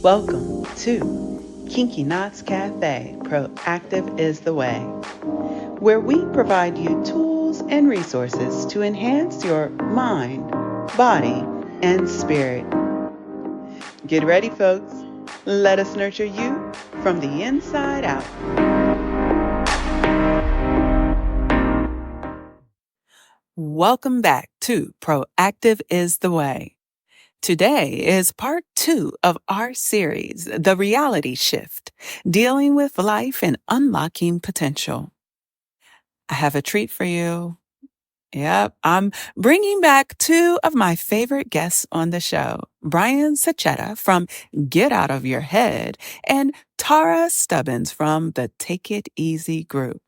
Welcome to Kinky Knots Cafe, Proactive is the Way, where we provide you tools and resources to enhance your mind, body, and spirit. Get ready, folks. Let us nurture you from the inside out. Welcome back to Proactive is the Way. Today is part 2 of our series, The Reality Shift, Dealing with Life and Unlocking Potential. I have a treat for you. Yep, I'm bringing back 2 of my favorite guests on the show, Brian Sachetta from Get Out of Your Head and Tarra Stubbins from the Take It Easy group.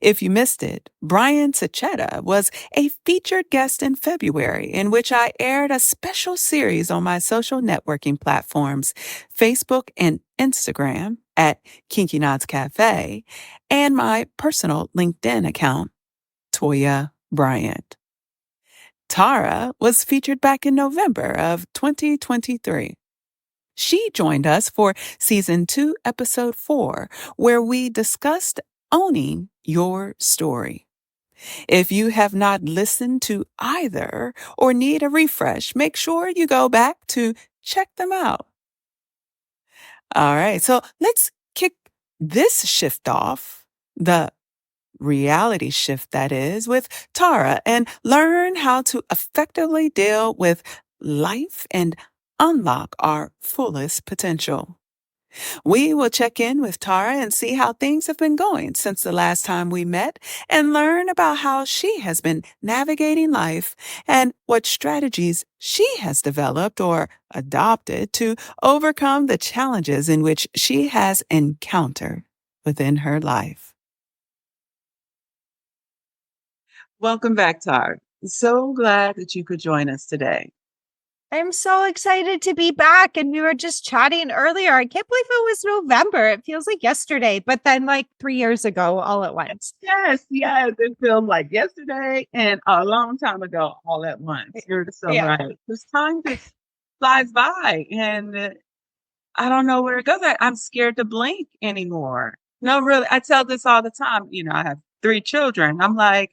If you missed it, Brian Sachetta was a featured guest in February, in which I aired a special series on my social networking platforms, Facebook and Instagram at Kinky Knots Cafe, and my personal LinkedIn account, Toya Bryant. Tara was featured back in November of 2023. She joined us for Season 2, Episode 4, where we discussed owning your story. If you have not listened to either or need a refresh, make sure you go back to check them out. All right, so let's kick this shift off, the reality shift that is, with Tara, and learn how to effectively deal with life and unlock our fullest potential. We will check in with Tara and see how things have been going since the last time we met and learn about how she has been navigating life and what strategies she has developed or adopted to overcome the challenges in which she has encountered within her life. Welcome back, Tara. So glad that you could join us today. I'm so excited to be back. And we were just chatting earlier. I can't believe it was November. It feels like yesterday, but then like 3 years ago, all at once. Yes. It feels like yesterday and a long time ago, all at once. You're so right. This time just flies by, and I don't know where it goes. I'm scared to blink anymore. No, really. I tell this all the time. I have 3 children. I'm like,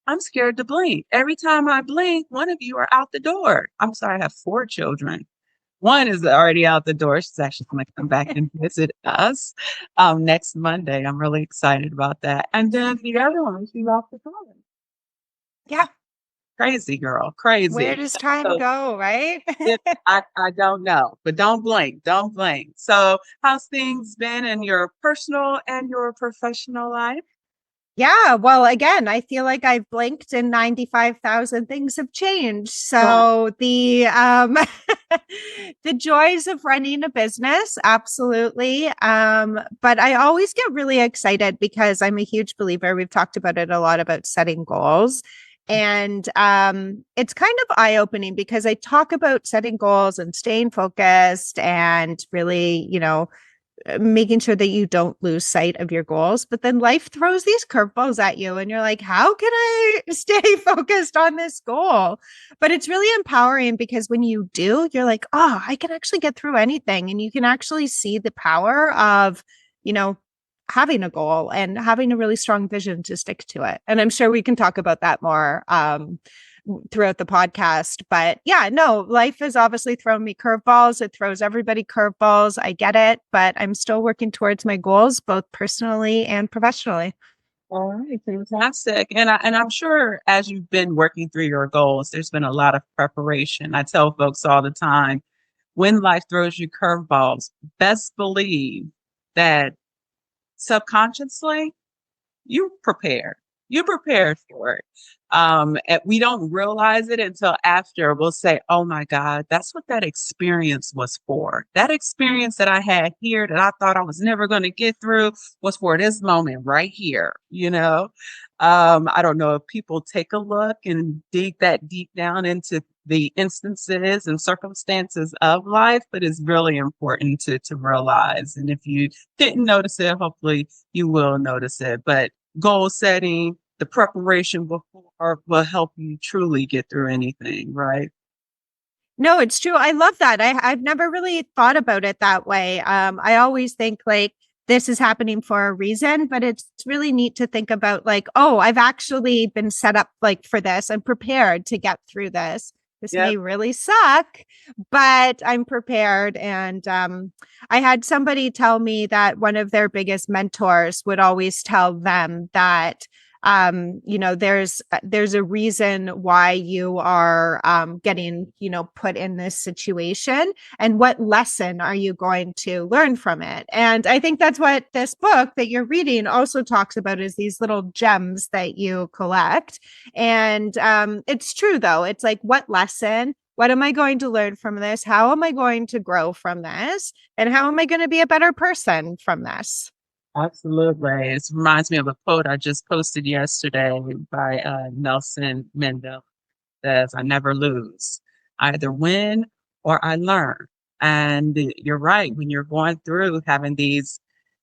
I'm scared to blink. Every time I blink, one of you are out the door. I'm sorry, I have 4 children. One is already out the door. She's actually going to come back and visit us next Monday. I'm really excited about that. And then the other one, she's off to college. Yeah. Crazy girl, crazy. Where does time go, right? I don't know, but don't blink. Don't blink. So how's things been in your personal and your professional life? Yeah, well, again, I feel like I've blinked and 95,000 things have changed. So the the joys of running a business, absolutely. But I always get really excited because I'm a huge believer. We've talked about it a lot about setting goals. And it's kind of eye-opening because I talk about setting goals and staying focused and really, making sure that you don't lose sight of your goals. But then life throws these curveballs at you and you're like, how can I stay focused on this goal? But it's really empowering because when you do, you're like, oh, I can actually get through anything. And you can actually see the power of, having a goal and having a really strong vision to stick to it. And I'm sure we can talk about that more throughout the podcast. But yeah, no, life has obviously thrown me curveballs. It throws everybody curveballs. I get it, but I'm still working towards my goals, both personally and professionally. All right, fantastic. And I'm sure as you've been working through your goals, there's been a lot of preparation. I tell folks all the time, when life throws you curveballs, best believe that subconsciously you prepared. You prepared for it. And we don't realize it until after. We'll say, oh my God, that's what that experience was for. That experience that I had here that I thought I was never going to get through was for this moment right here, I don't know if people take a look and dig that deep down into the instances and circumstances of life, but it's really important to realize. And if you didn't notice it, hopefully you will notice it. But goal setting, the preparation before will help you truly get through anything, right? No, it's true. I love that. I've never really thought about it that way. I always think like this is happening for a reason, but it's really neat to think about like, oh, I've actually been set up like for this. I'm prepared to get through this. This Yep. may really suck, but I'm prepared. And I had somebody tell me that one of their biggest mentors would always tell them that there's a reason why you are getting put in this situation, and what lesson are you going to learn from it. And I think that's what this book that you're reading also talks about, is these little gems that you collect. And it's true though, it's like, what lesson, what am I going to learn from this, how am I going to grow from this, and how am I going to be a better person from this? Absolutely. It reminds me of a quote I just posted yesterday by Nelson Mandela. Says, I never lose. I either win or I learn. And you're right. When you're going through having these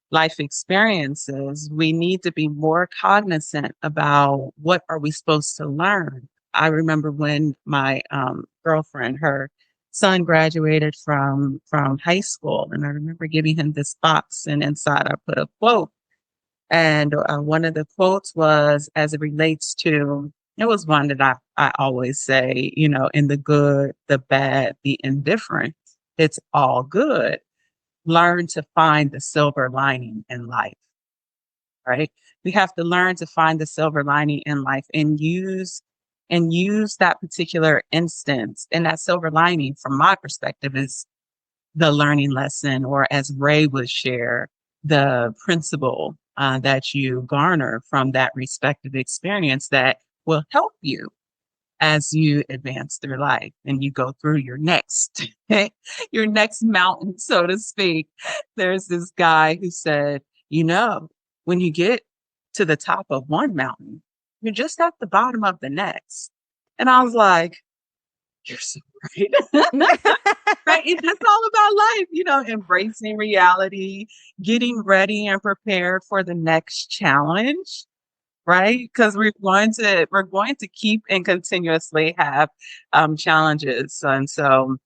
life experiences, we need to be more cognizant about what are we supposed to learn. I remember when my girlfriend, her son graduated from high school, and I remember giving him this box, and inside I put a quote. And one of the quotes was, as it relates to, it was one that I always say, in the good, the bad, the indifferent, it's all good. Learn to find the silver lining in life, right? We have to learn to find the silver lining in life and use that particular instance. And that silver lining, from my perspective, is the learning lesson, or as Ray would share, the principle that you garner from that respective experience that will help you as you advance through life and you go through your next your next mountain, so to speak. There's this guy who said, when you get to the top of one mountain, you're just at the bottom of the next. And I was like, you're so right. Right. It's just all about life, embracing reality, getting ready and prepared for the next challenge, right? Because we're going to keep and continuously have challenges. And so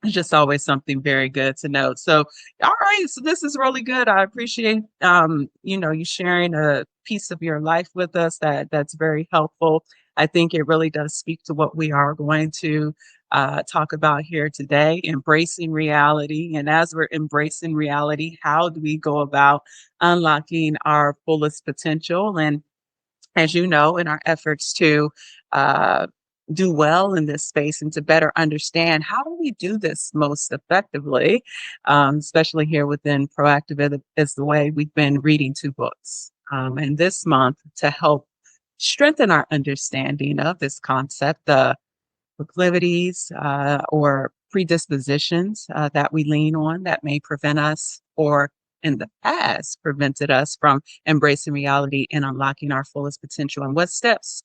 it's just always something very good to note. So, all right, so this is really good. I appreciate you sharing a piece of your life with us. That's very helpful. I think it really does speak to what we are going to talk about here today, embracing reality. And as we're embracing reality, how do we go about unlocking our fullest potential? And as you know, in our efforts to uh, do well in this space and to better understand how do we do this most effectively, especially here within Proactive is the Way, we've been reading 2 books. And this month, to help strengthen our understanding of this concept, the proclivities or predispositions that we lean on that may prevent us, or in the past prevented us from embracing reality and unlocking our fullest potential, and what steps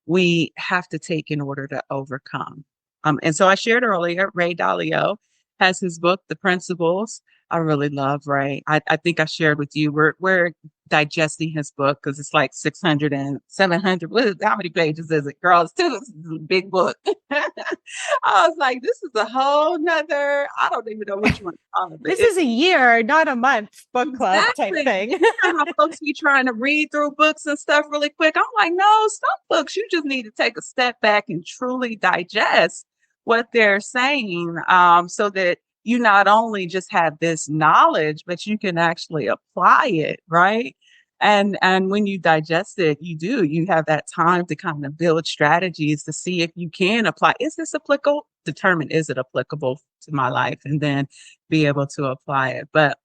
we have to take in order to overcome. And so I shared earlier, Ray Dalio has his book, The Principles. I really love Ray. I think I shared with you, we're digesting his book because it's like 600 and 700. How many pages is it, girl? This is a big book. I was like, this is a whole nother, I don't even know what you want to call it. This is a year, not a month book club type thing. You know how folks be trying to read through books and stuff really quick. I'm like, no, some books you just need to take a step back and truly digest what they're saying, so that you not only just have this knowledge, but you can actually apply it, right? And when you digest it, you have that time to kind of build strategies to see if you can apply. Is this applicable? Determine, is it applicable to my life? And then be able to apply it. But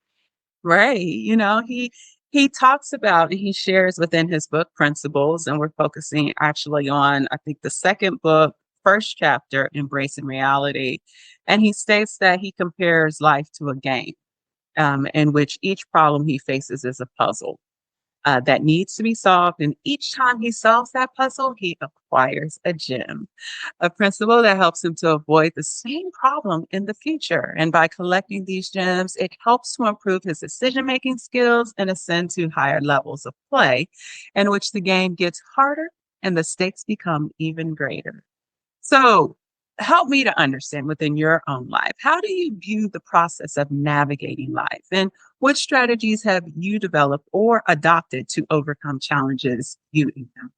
Ray, he talks about, he shares within his book Principles, and we're focusing actually on, I think, the second book, first chapter, Embracing Reality. And he states that he compares life to a game, in which each problem he faces is a puzzle that needs to be solved. And each time he solves that puzzle, he acquires a gem, a principle that helps him to avoid the same problem in the future. And by collecting these gems, it helps to improve his decision-making skills and ascend to higher levels of play, in which the game gets harder and the stakes become even greater. So help me to understand within your own life, how do you view the process of navigating life? And what strategies have you developed or adopted to overcome challenges you encounter?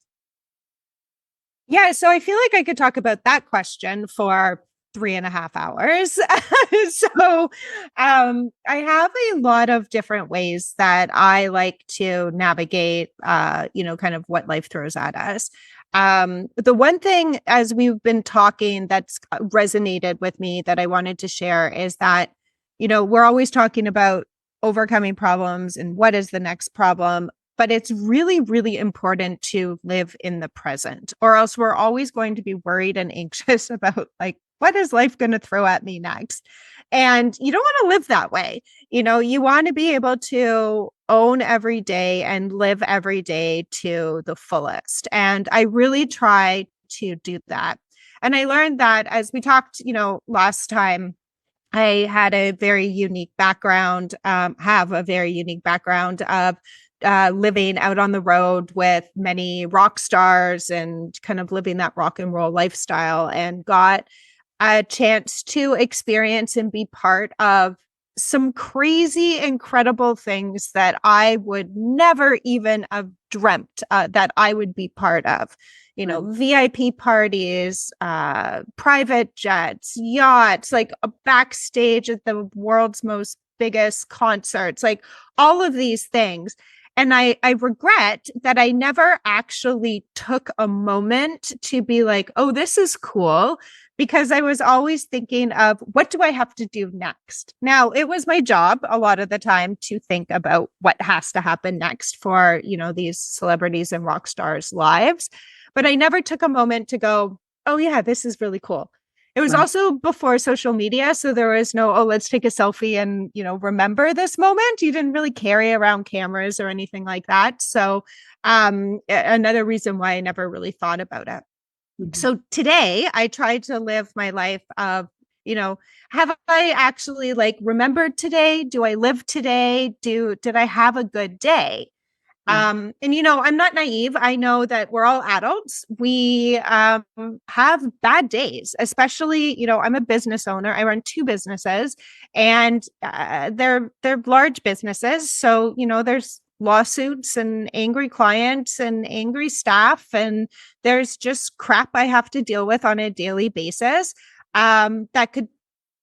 Yeah, so I feel like I could talk about that question for 3.5 hours. I have a lot of different ways that I like to navigate, kind of what life throws at us. The one thing, as we've been talking, that's resonated with me that I wanted to share is that, we're always talking about overcoming problems and what is the next problem. But it's really, really important to live in the present, or else we're always going to be worried and anxious about like, what is life going to throw at me next? And you don't want to live that way. You want to be able to own every day and live every day to the fullest. And I really try to do that. And I learned that as we talked, last time, I had a very unique background, have a very unique background of living out on the road with many rock stars and kind of living that rock and roll lifestyle, and got a chance to experience and be part of some crazy, incredible things that I would never even have dreamt that I would be part of. VIP parties, private jets, yachts, like a backstage at the world's most biggest concerts, like all of these things. And I regret that I never actually took a moment to be like, oh, this is cool, because I was always thinking of what do I have to do next? Now, it was my job a lot of the time to think about what has to happen next for, these celebrities and rock stars' lives. But I never took a moment to go, oh, yeah, this is really cool. It was also before social media. So there was no, oh, let's take a selfie and, remember this moment. You didn't really carry around cameras or anything like that. So another reason why I never really thought about it. Mm-hmm. So today I try to live my life of, have I actually remembered today? Do I live today? Did I have a good day? And, I'm not naive. I know that we're all adults. We have bad days, especially, I'm a business owner. I run 2 businesses, and they're large businesses. So, there's lawsuits and angry clients and angry staff, and there's just crap I have to deal with on a daily basis that could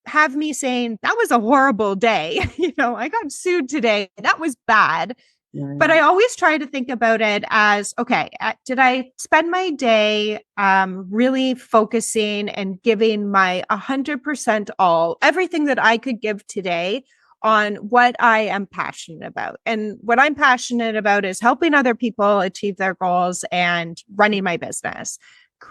have me saying, that was a horrible day. I got sued today. That was bad. But I always try to think about it as, okay, did I spend my day really focusing and giving my 100% everything that I could give today on what I am passionate about? And what I'm passionate about is helping other people achieve their goals and running my business.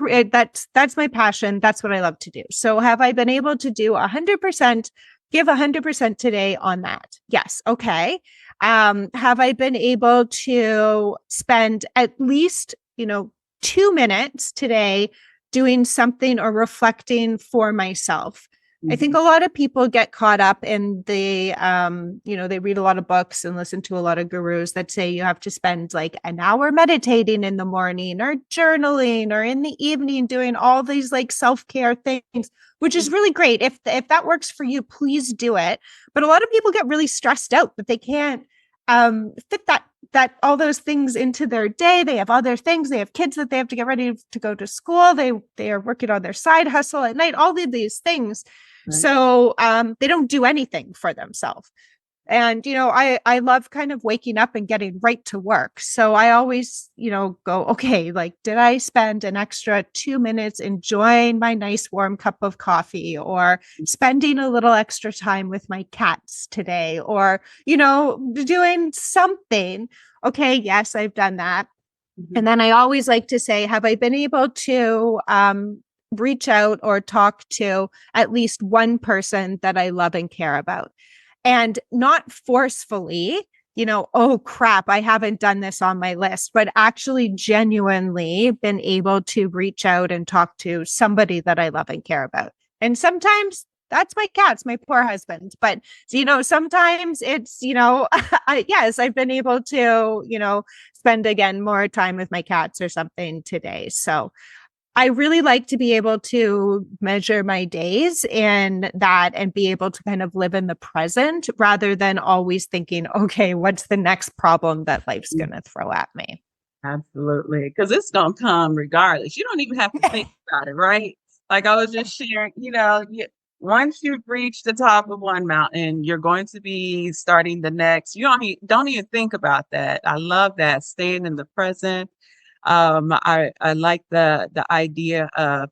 That's my passion. That's what I love to do. So have I been able to do 100%, give 100% today on that? Yes. Okay. Have I been able to spend at least, 2 minutes today doing something or reflecting for myself? Mm-hmm. I think a lot of people get caught up in the, they read a lot of books and listen to a lot of gurus that say you have to spend like an hour meditating in the morning or journaling or in the evening doing all these like self-care things, which is really great. If that works for you, please do it. But a lot of people get really stressed out that they can't fit that all those things into their day. They have other things. They have kids that they have to get ready to go to school. They are working on their side hustle at night, all of these things. Right. So they don't do anything for themselves. And, I love kind of waking up and getting right to work. So I always, go, okay, did I spend an extra 2 minutes enjoying my nice warm cup of coffee, or spending a little extra time with my cats today, or, doing something? Okay. Yes, I've done that. Mm-hmm. And then I always like to say, have I been able to reach out or talk to at least one person that I love and care about? And not forcefully, oh crap, I haven't done this on my list, but actually genuinely been able to reach out and talk to somebody that I love and care about. And sometimes that's my cats, my poor husband. But, sometimes it's, yes, I've been able to, spend again more time with my cats or something today. So I really like to be able to measure my days and be able to kind of live in the present rather than always thinking, okay, what's the next problem that life's going to throw at me? Absolutely. Because it's going to come regardless. You don't even have to think about it, right? Like I was just sharing, once you've reached the top of one mountain, you're going to be starting the next. You don't even think about that. I love that, staying in the present. I like the idea of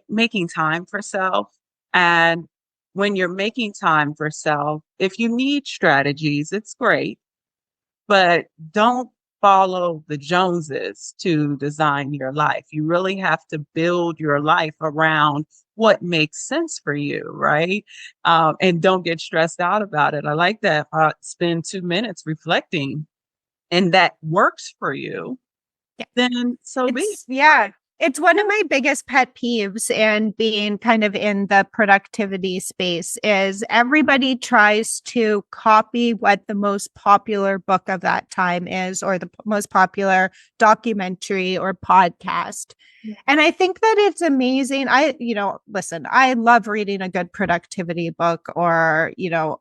making time for self. And when you're making time for self, if you need strategies, it's great, but don't follow the Joneses to design your life. You really have to build your life around what makes sense for you, right? And don't get stressed out about it. I like that. Spend 2 minutes reflecting, and that works for you, Yeah. then so be it. Yeah. It's one of my biggest pet peeves, and being kind of in the productivity space is everybody tries to copy what the most popular book of that time is, or the most popular documentary or podcast. And I think that it's amazing. Listen, I love reading a good productivity book, or,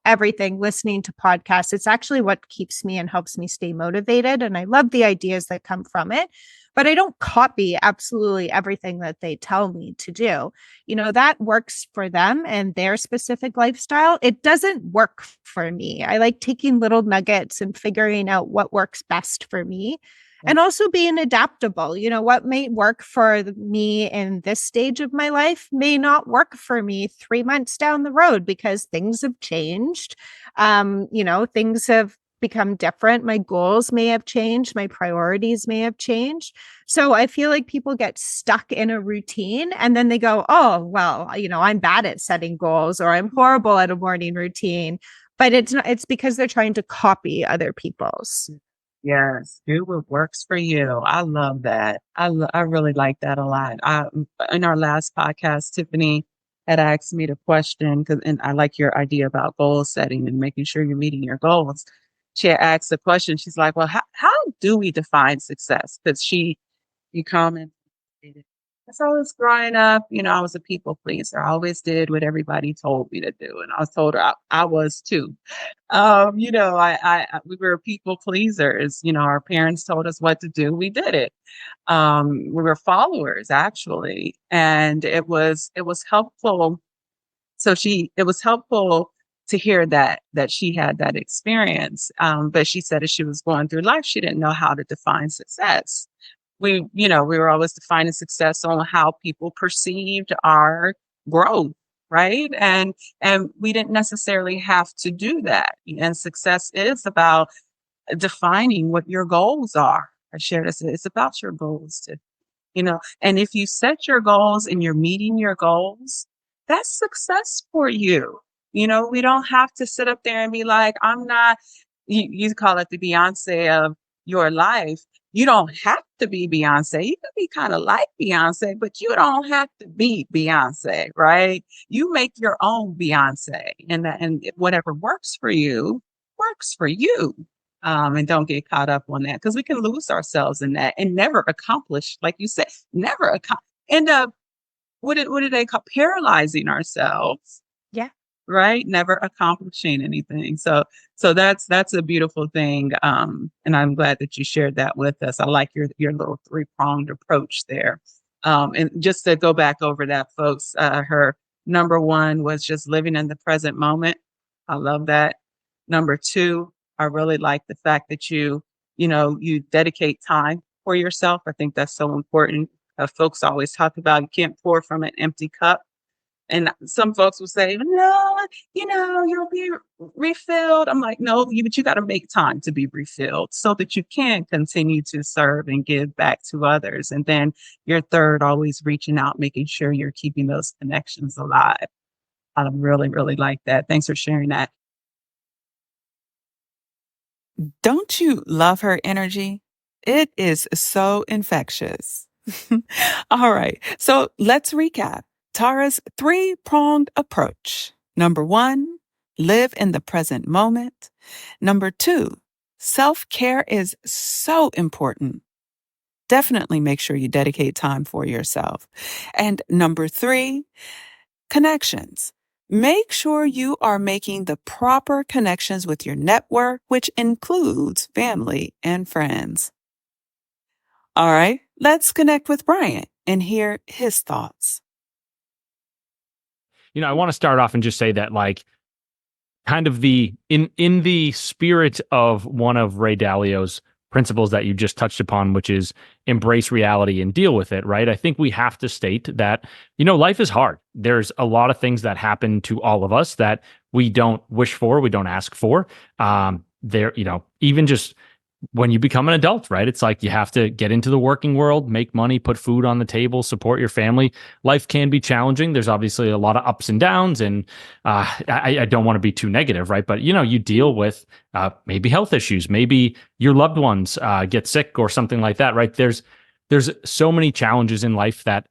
everything, listening to podcasts. It's actually what keeps me and helps me stay motivated. And I love the ideas that come from it, but I don't copy absolutely everything that they tell me to do. That works for them and their specific lifestyle. It doesn't work for me. I like taking little nuggets and figuring out what works best for me, and also being adaptable. What may work for me in this stage of my life may not work for me 3 months down the road, because things have changed. Things have become different. My goals may have changed. My priorities may have changed. So I feel like people get stuck in a routine, and then they go, oh, well, I'm bad at setting goals, or I'm horrible at a morning routine. But it's because they're trying to copy other people's. Yes, do what works for you. I love that. I really like that a lot. In our last podcast, Tiffany had asked me the question, and I like your idea about goal setting and making sure you're meeting your goals. She had asked the question. She's like, "Well, how do we define success?" Because you commented, as I was growing up, I was a people pleaser. I always did what everybody told me to do, and I was told I was too. We were people pleasers. Our parents told us what to do. We did it. We were followers, actually, and it was helpful. It was helpful to hear that she had that experience. But she said as she was going through life, she didn't know how to define success. We were always defining success on how people perceived our growth, right? And we didn't necessarily have to do that. And success is about defining what your goals are. I share this. It's about your goals and if you set your goals and you're meeting your goals, that's success for you. We don't have to sit up there and be like, I'm not, you call it the Beyonce of your life. You don't have to be Beyonce. You can be kind of like Beyonce, but you don't have to be Beyonce, right? You make your own Beyonce, and whatever works for you works for you. And don't get caught up on that, because we can lose ourselves in that and never accomplish, like you said, end up, what do they call, paralyzing ourselves, Yeah. right? Never accomplishing anything. So that's a beautiful thing. And I'm glad that you shared that with us. I like your little three-pronged approach there. And just to go back over that, folks, her number one was just living in the present moment. I love that. Number two, I really like the fact that you dedicate time for yourself. I think that's so important. Folks always talk about you can't pour from an empty cup. And some folks will say, no, you'll be refilled. I'm like, no, but you got to make time to be refilled so that you can continue to serve and give back to others. And then your third, always reaching out, making sure you're keeping those connections alive. I really, really like that. Thanks for sharing that. Don't you love her energy? It is so infectious. All right, so let's recap Tarra's three-pronged approach. Number one, live in the present moment. Number two, self-care is so important. definitely make sure you dedicate time for yourself. And number 3, connections. Make sure you are making the proper connections with your network, which includes family and friends. All right, let's connect with Brian and hear his thoughts. I want to start off and just say that, like, kind of in the spirit of one of Ray Dalio's principles that you just touched upon, which is embrace reality and deal with it, right? I think we have to state that, life is hard. There's a lot of things that happen to all of us that we don't wish for, we don't ask for. Even just when you become an adult, right? It's like you have to get into the working world, make money, put food on the table, support your family. Life can be challenging. There's obviously a lot of ups and downs, and I don't want to be too negative, right? But you deal with maybe health issues, maybe your loved ones get sick or something like that, right? There's so many challenges in life that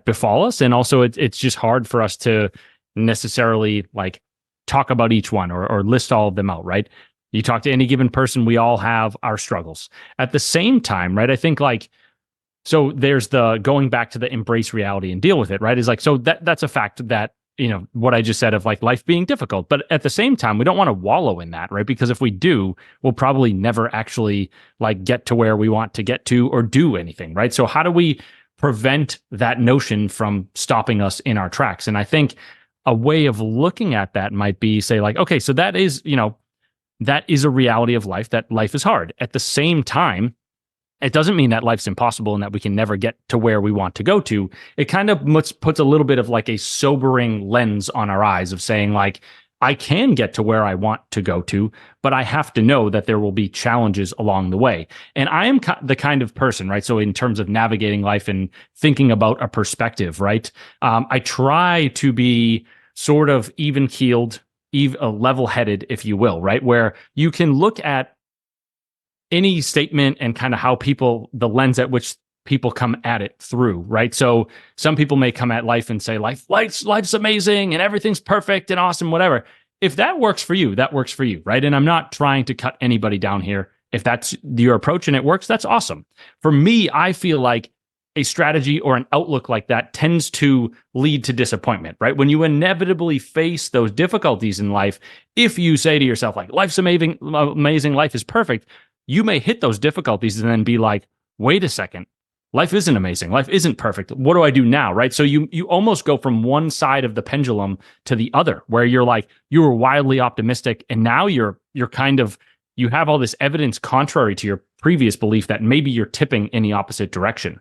befall us, and also it's just hard for us to necessarily like talk about each one or list all of them out, right? You talk to any given person, we all have our struggles. At the same time, right? I think so there's the going back to the embrace reality and deal with it, right? Is like, so that's a fact that, what I just said of like life being difficult. But at the same time, we don't want to wallow in that, right? Because if we do, we'll probably never actually like get to where we want to get to or do anything, right? So how do we prevent that notion from stopping us in our tracks? And I think a way of looking at that might be say like, okay, so that is a reality of life, that life is hard. At the same time, it doesn't mean that life's impossible and that we can never get to where we want to go to. It kind of puts a little bit of like a sobering lens on our eyes of saying like, I can get to where I want to go to, but I have to know that there will be challenges along the way. And I am the kind of person, right? So in terms of navigating life and thinking about a perspective, right? I try to be sort of even keeled, level-headed, if you will, right? Where you can look at any statement and kind of how the lens at which people come at it through, right? So some people may come at life and say, life's amazing and everything's perfect and awesome, whatever. If that works for you, that works for you, right? And I'm not trying to cut anybody down here. If that's your approach and it works, that's awesome. For me, I feel like a strategy or an outlook like that tends to lead to disappointment, right? When you inevitably face those difficulties in life, if you say to yourself, like, life's amazing, life is perfect, you may hit those difficulties and then be like, wait a second, life isn't amazing, life isn't perfect. What do I do now, right? So you almost go from one side of the pendulum to the other, where you're like, you were wildly optimistic, and now you're kind of, you have all this evidence contrary to your previous belief that maybe you're tipping in the opposite direction.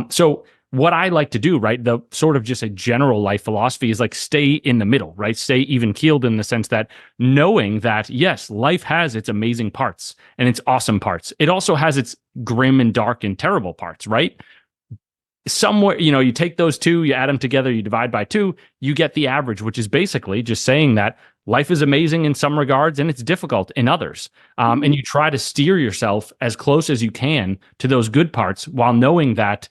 So what I like to do, right, the sort of just a general life philosophy is like stay in the middle, right? Stay even keeled in the sense that knowing that, yes, life has its amazing parts and its awesome parts. It also has its grim and dark and terrible parts, right? Somewhere, you take those two, you add them together, you divide by 2, you get the average, which is basically just saying that life is amazing in some regards and it's difficult in others. And you try to steer yourself as close as you can to those good parts while knowing that,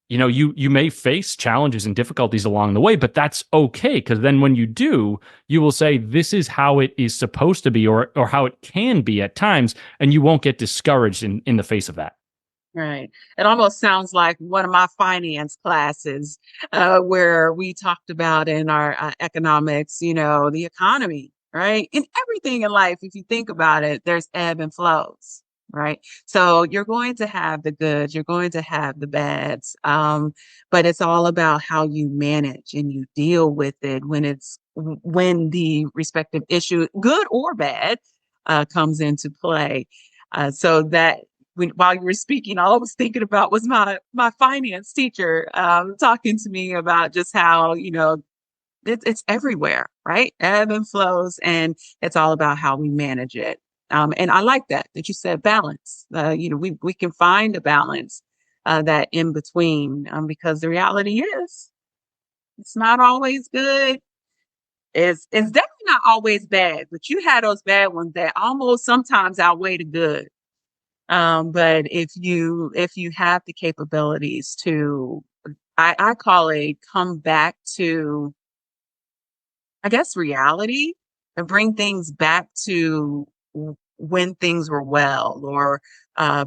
you may face challenges and difficulties along the way, but that's okay. Because then when you do, you will say, this is how it is supposed to be or how it can be at times. And you won't get discouraged in the face of that. Right. It almost sounds like one of my finance classes where we talked about in our economics, the economy, right? And everything in life, if you think about it, there's ebb and flows, right? So you're going to have the goods, you're going to have the bads, but it's all about how you manage and you deal with it when the respective issue, good or bad, comes into play. So that while you were speaking, all I was thinking about was my finance teacher talking to me about just how it's everywhere, right? Ebb and flows, and it's all about how we manage it. And I like that you said balance. We can find a balance that in between, because the reality is it's not always good. It's definitely not always bad, but you had those bad ones that almost sometimes outweigh the good. But if you have the capabilities to, I call it come back to, I guess, reality and bring things back to when things were well, or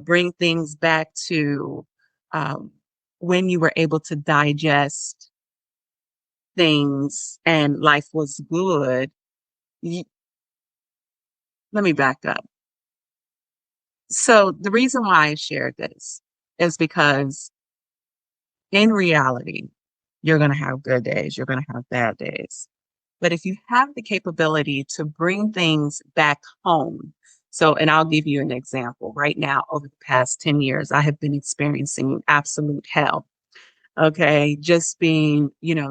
bring things back to um, when you were able to digest things and life was good. You, let me back up. So the reason why I shared this is because in reality, you're going to have good days, you're going to have bad days. But if you have the capability to bring things back home, so, and I'll give you an example. Right now, over the past 10 years, I have been experiencing absolute hell. Okay. Just being,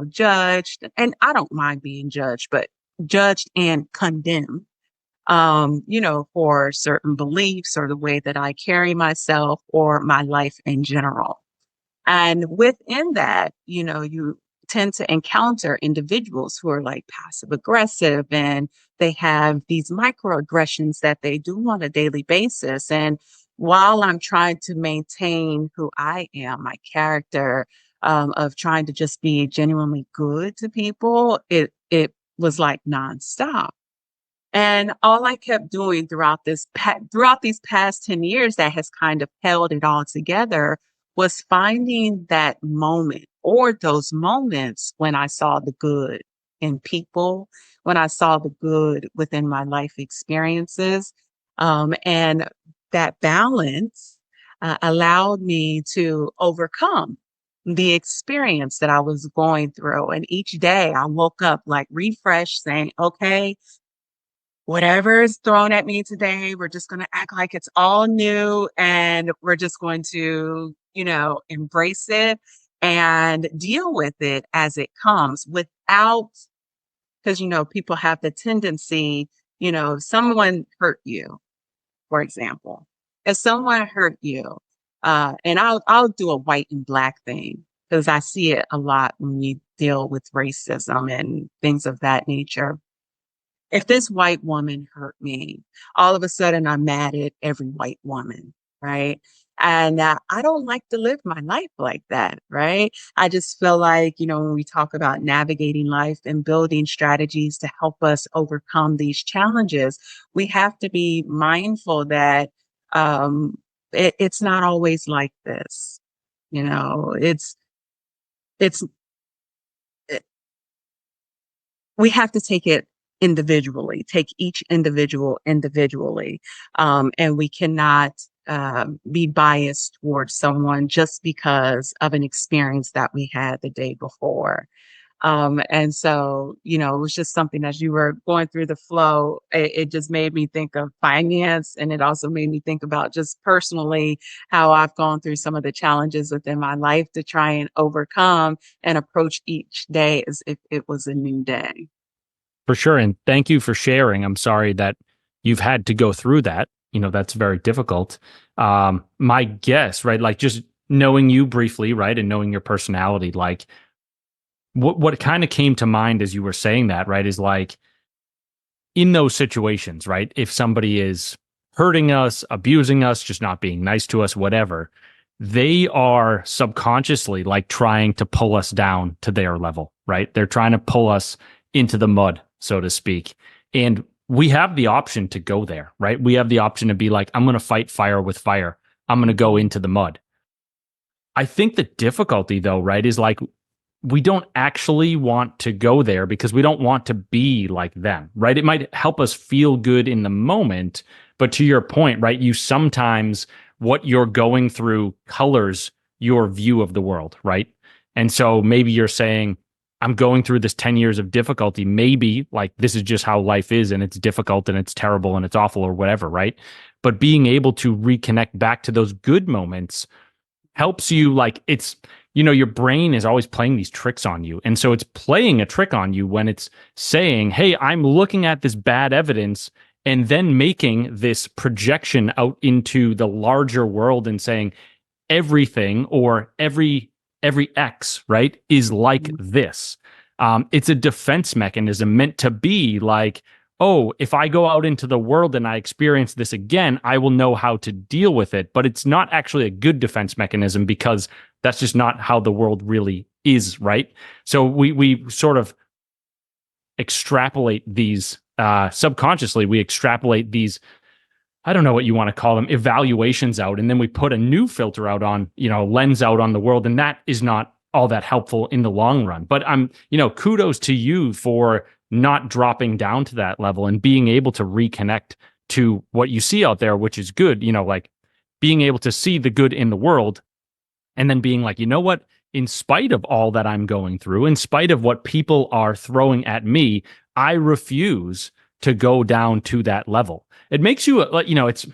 judged. And I don't mind being judged, but judged and condemned, for certain beliefs or the way that I carry myself or my life in general. And within that, you tend to encounter individuals who are like passive aggressive, and they have these microaggressions that they do on a daily basis. And while I'm trying to maintain who I am, my character, of trying to just be genuinely good to people, it was like nonstop. And all I kept doing throughout these past 10 years that has kind of held it all together was finding that moment or those moments when I saw the good in people, when I saw the good within my life experiences. And that balance allowed me to overcome the experience that I was going through. And each day I woke up like refreshed, saying, okay, whatever is thrown at me today, we're just going to act like it's all new, and we're just going to, embrace it and deal with it as it comes without, because, people have the tendency, if someone hurt you, for example, if someone hurt you, and I'll do a white and black thing because I see it a lot when we deal with racism and things of that nature. If this white woman hurt me, all of a sudden I'm mad at every white woman, right? And I don't like to live my life like that, right? I just feel like, when we talk about navigating life and building strategies to help us overcome these challenges, we have to be mindful that it's not always like this. It's we have to take it individually, take each individual individually. And we cannot be biased towards someone just because of an experience that we had the day before. And so, it was just something as you were going through the flow, it just made me think of finance. And it also made me think about just personally how I've gone through some of the challenges within my life to try and overcome and approach each day as if it was a new day. For sure. And thank you for sharing. I'm sorry that you've had to go through that. That's very difficult. My guess, right? Like just knowing you briefly, right? And knowing your personality, like what kind of came to mind as you were saying that, right? Is like in those situations, right? If somebody is hurting us, abusing us, just not being nice to us, whatever, they are subconsciously like trying to pull us down to their level, right? They're trying to pull us into the mud, so to speak. And we have the option to go there, right? We have the option to be like, I'm going to fight fire with fire. I'm going to go into the mud. I think the difficulty though, right, is like, we don't actually want to go there because we don't want to be like them, right? It might help us feel good in the moment, but to your point, right, you sometimes, what you're going through colors your view of the world, right? And so maybe you're saying, I'm going through this 10 years of difficulty. Maybe like this is just how life is and it's difficult and it's terrible and it's awful or whatever, right? But being able to reconnect back to those good moments helps you, like it's, your brain is always playing these tricks on you. And so it's playing a trick on you when it's saying, hey, I'm looking at this bad evidence and then making this projection out into the larger world and saying everything or every X, right, is like this. It's a defense mechanism meant to be like, oh, if I go out into the world and I experience this again, I will know how to deal with it. But it's not actually a good defense mechanism because that's just not how the world really is, right? So we sort of extrapolate these subconsciously. We extrapolate these I don't know what you want to call them, evaluations out, and then we put a new filter out on, lens out on the world, and that is not all that helpful in the long run. But kudos to you for not dropping down to that level and being able to reconnect to what you see out there, which is good, like being able to see the good in the world and then being like, you know what, in spite of all that I'm going through, in spite of what people are throwing at me, I refuse to go down to that level. It makes you like, it's,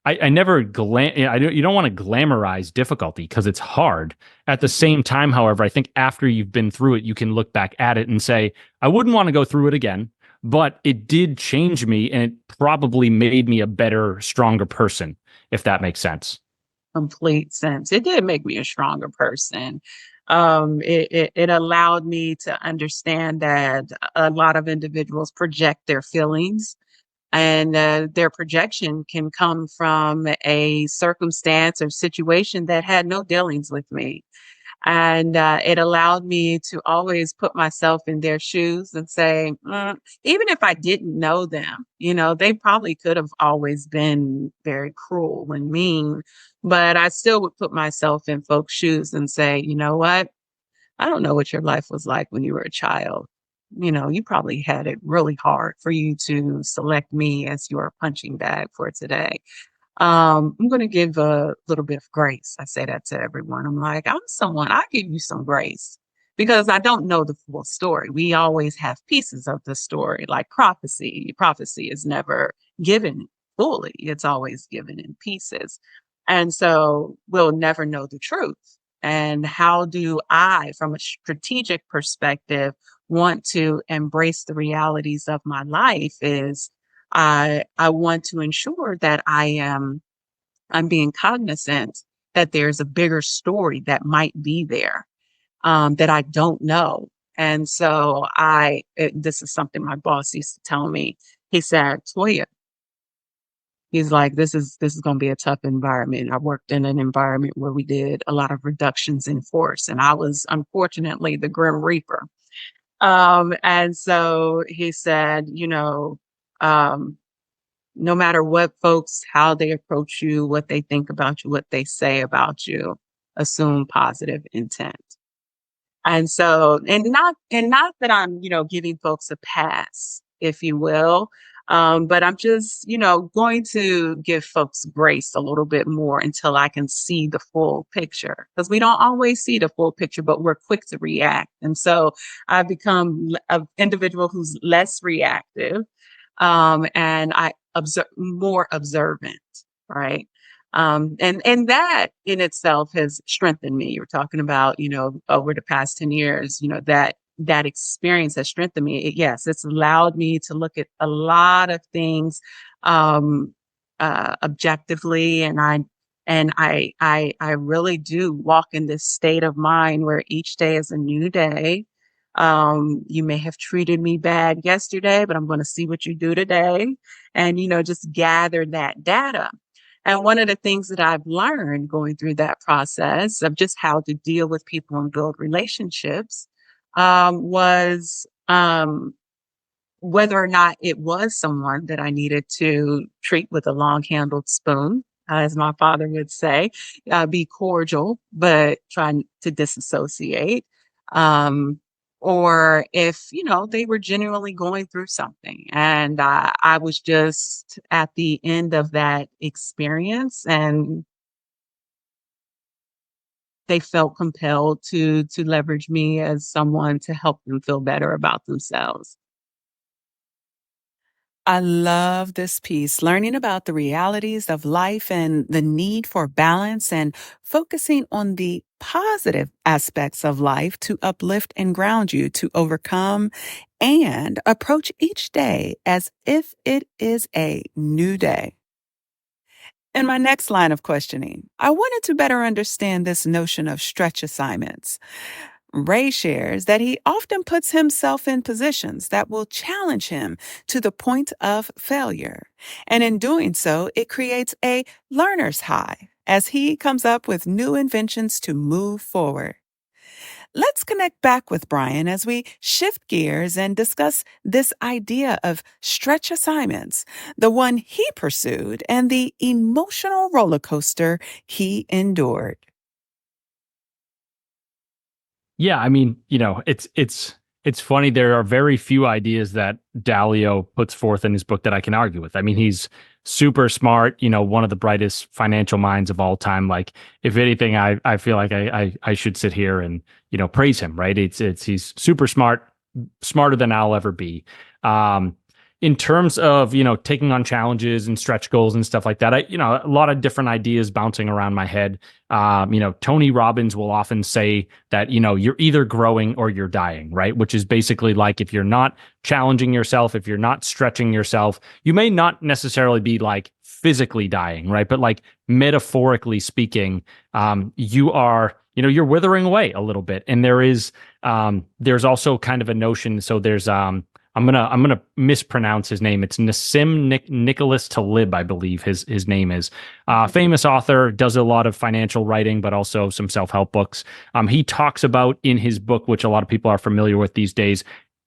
I never, you don't want to glamorize difficulty because it's hard. At the same time, however, I think after you've been through it, you can look back at it and say, I wouldn't want to go through it again, but it did change me and it probably made me a better, stronger person, if that makes sense. Complete sense. It did make me a stronger person. It allowed me to understand that a lot of individuals project their feelings, and their projection can come from a circumstance or situation that had no dealings with me. And it allowed me to always put myself in their shoes and say, even if I didn't know them, they probably could have always been very cruel and mean, but I still would put myself in folks' shoes and say, you know what? I don't know what your life was like when you were a child. You probably had it really hard for you to select me as your punching bag for today. I'm going to give a little bit of grace. I say that to everyone. I'm like, I give you some grace because I don't know the full story. We always have pieces of the story, like prophecy. Prophecy is never given fully. It's always given in pieces. And so we'll never know the truth. And how do I, from a strategic perspective, want to embrace the realities of my life is I want to ensure that I'm being cognizant that there's a bigger story that might be there that I don't know. And so this is something my boss used to tell me. He said, Toya, he's like, this is going to be a tough environment. I worked in an environment where we did a lot of reductions in force, and I was unfortunately the Grim Reaper. And so he said, no matter what folks, how they approach you, what they think about you, what they say about you, assume positive intent. And so, and not that I'm, giving folks a pass, if you will. But I'm just, going to give folks grace a little bit more until I can see the full picture, because we don't always see the full picture, but we're quick to react. And so I've become an individual who's less reactive, and I more observant, right? And that in itself has strengthened me. You're talking about, over the past 10 years, that experience has strengthened me. Yes, it's allowed me to look at a lot of things objectively, and I really do walk in this state of mind where each day is a new day. You may have treated me bad yesterday, but I'm going to see what you do today, and just gather that data. And one of the things that I've learned going through that process of just how to deal with people and build relationships was whether or not it was someone that I needed to treat with a long-handled spoon, as my father would say, be cordial, but try to disassociate. Or if, they were genuinely going through something. And I was just at the end of that experience, and they felt compelled to leverage me as someone to help them feel better about themselves. I love this piece, learning about the realities of life and the need for balance and focusing on the positive aspects of life to uplift and ground you to overcome and approach each day as if it is a new day. In my next line of questioning, I wanted to better understand this notion of stretch assignments. Ray shares that he often puts himself in positions that will challenge him to the point of failure. And in doing so, it creates a learner's high as he comes up with new inventions to move forward. Let's connect back with Brian as we shift gears and discuss this idea of stretch assignments, the one he pursued, and the emotional roller coaster he endured. Yeah, I mean, it's funny. There are very few ideas that Dalio puts forth in his book that I can argue with. I mean, he's super smart, one of the brightest financial minds of all time. Like, if anything, I feel like I should sit here and, praise him, right? He's super smart, smarter than I'll ever be. In terms of, taking on challenges and stretch goals and stuff like that, a lot of different ideas bouncing around my head. Tony Robbins will often say that, you're either growing or you're dying, right? Which is basically like, if you're not challenging yourself, if you're not stretching yourself, you may not necessarily be like physically dying, right? But like metaphorically speaking, you are, you're withering away a little bit. And there's also kind of a notion. So there's, I'm gonna mispronounce his name. It's Nassim Nicholas Taleb, I believe his name is. Famous author, does a lot of financial writing, but also some self-help books. He talks about in his book, which a lot of people are familiar with these days.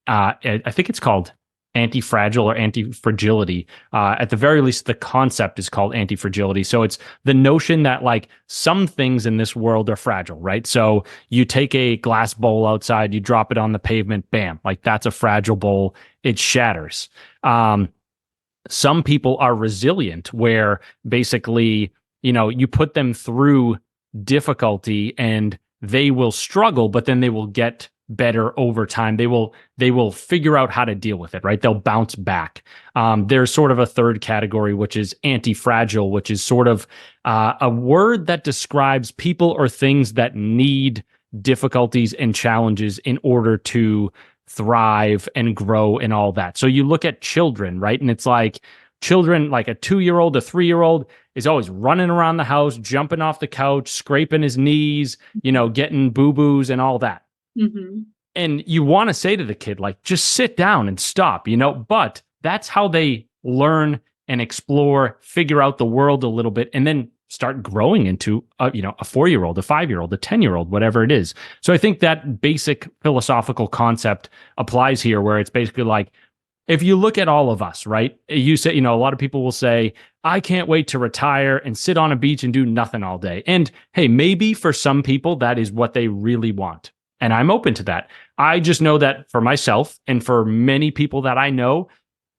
I think it's called Anti-Fragile or Anti-Fragility. At the very least, the concept is called anti-fragility. So it's the notion that like some things in this world are fragile, right? So you take a glass bowl outside, you drop it on the pavement, bam, like that's a fragile bowl. It shatters. Some people are resilient, where basically, you put them through difficulty and they will struggle, but then they will get better over time. They will figure out how to deal with it, right? They'll bounce back. There's sort of a third category, which is anti-fragile, which is sort of a word that describes people or things that need difficulties and challenges in order to thrive and grow and all that. So you look at children, right? And it's like children, like a 2-year-old, a 3-year-old is always running around the house, jumping off the couch, scraping his knees, getting boo-boos and all that. Mm-hmm. And you want to say to the kid, like, just sit down and stop, but that's how they learn and explore, figure out the world a little bit, and then start growing into a 4-year-old, a 5-year-old, a 10-year-old, whatever it is. So I think that basic philosophical concept applies here, where it's basically like, if you look at all of us, right? You say, a lot of people will say, I can't wait to retire and sit on a beach and do nothing all day. And hey, maybe for some people that is what they really want. And I'm open to that. I just know that for myself and for many people that I know,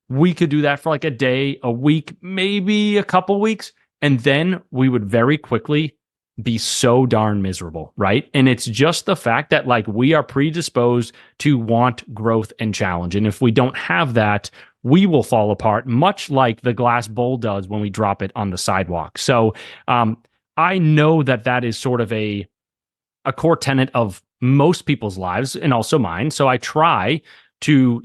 we could do that for like a day, a week, maybe a couple weeks. And then we would very quickly be so darn miserable, right? And it's just the fact that like we are predisposed to want growth and challenge. And if we don't have that, we will fall apart, much like the glass bowl does when we drop it on the sidewalk. So I know that is sort of a core tenet of most people's lives and also mine. So I try to,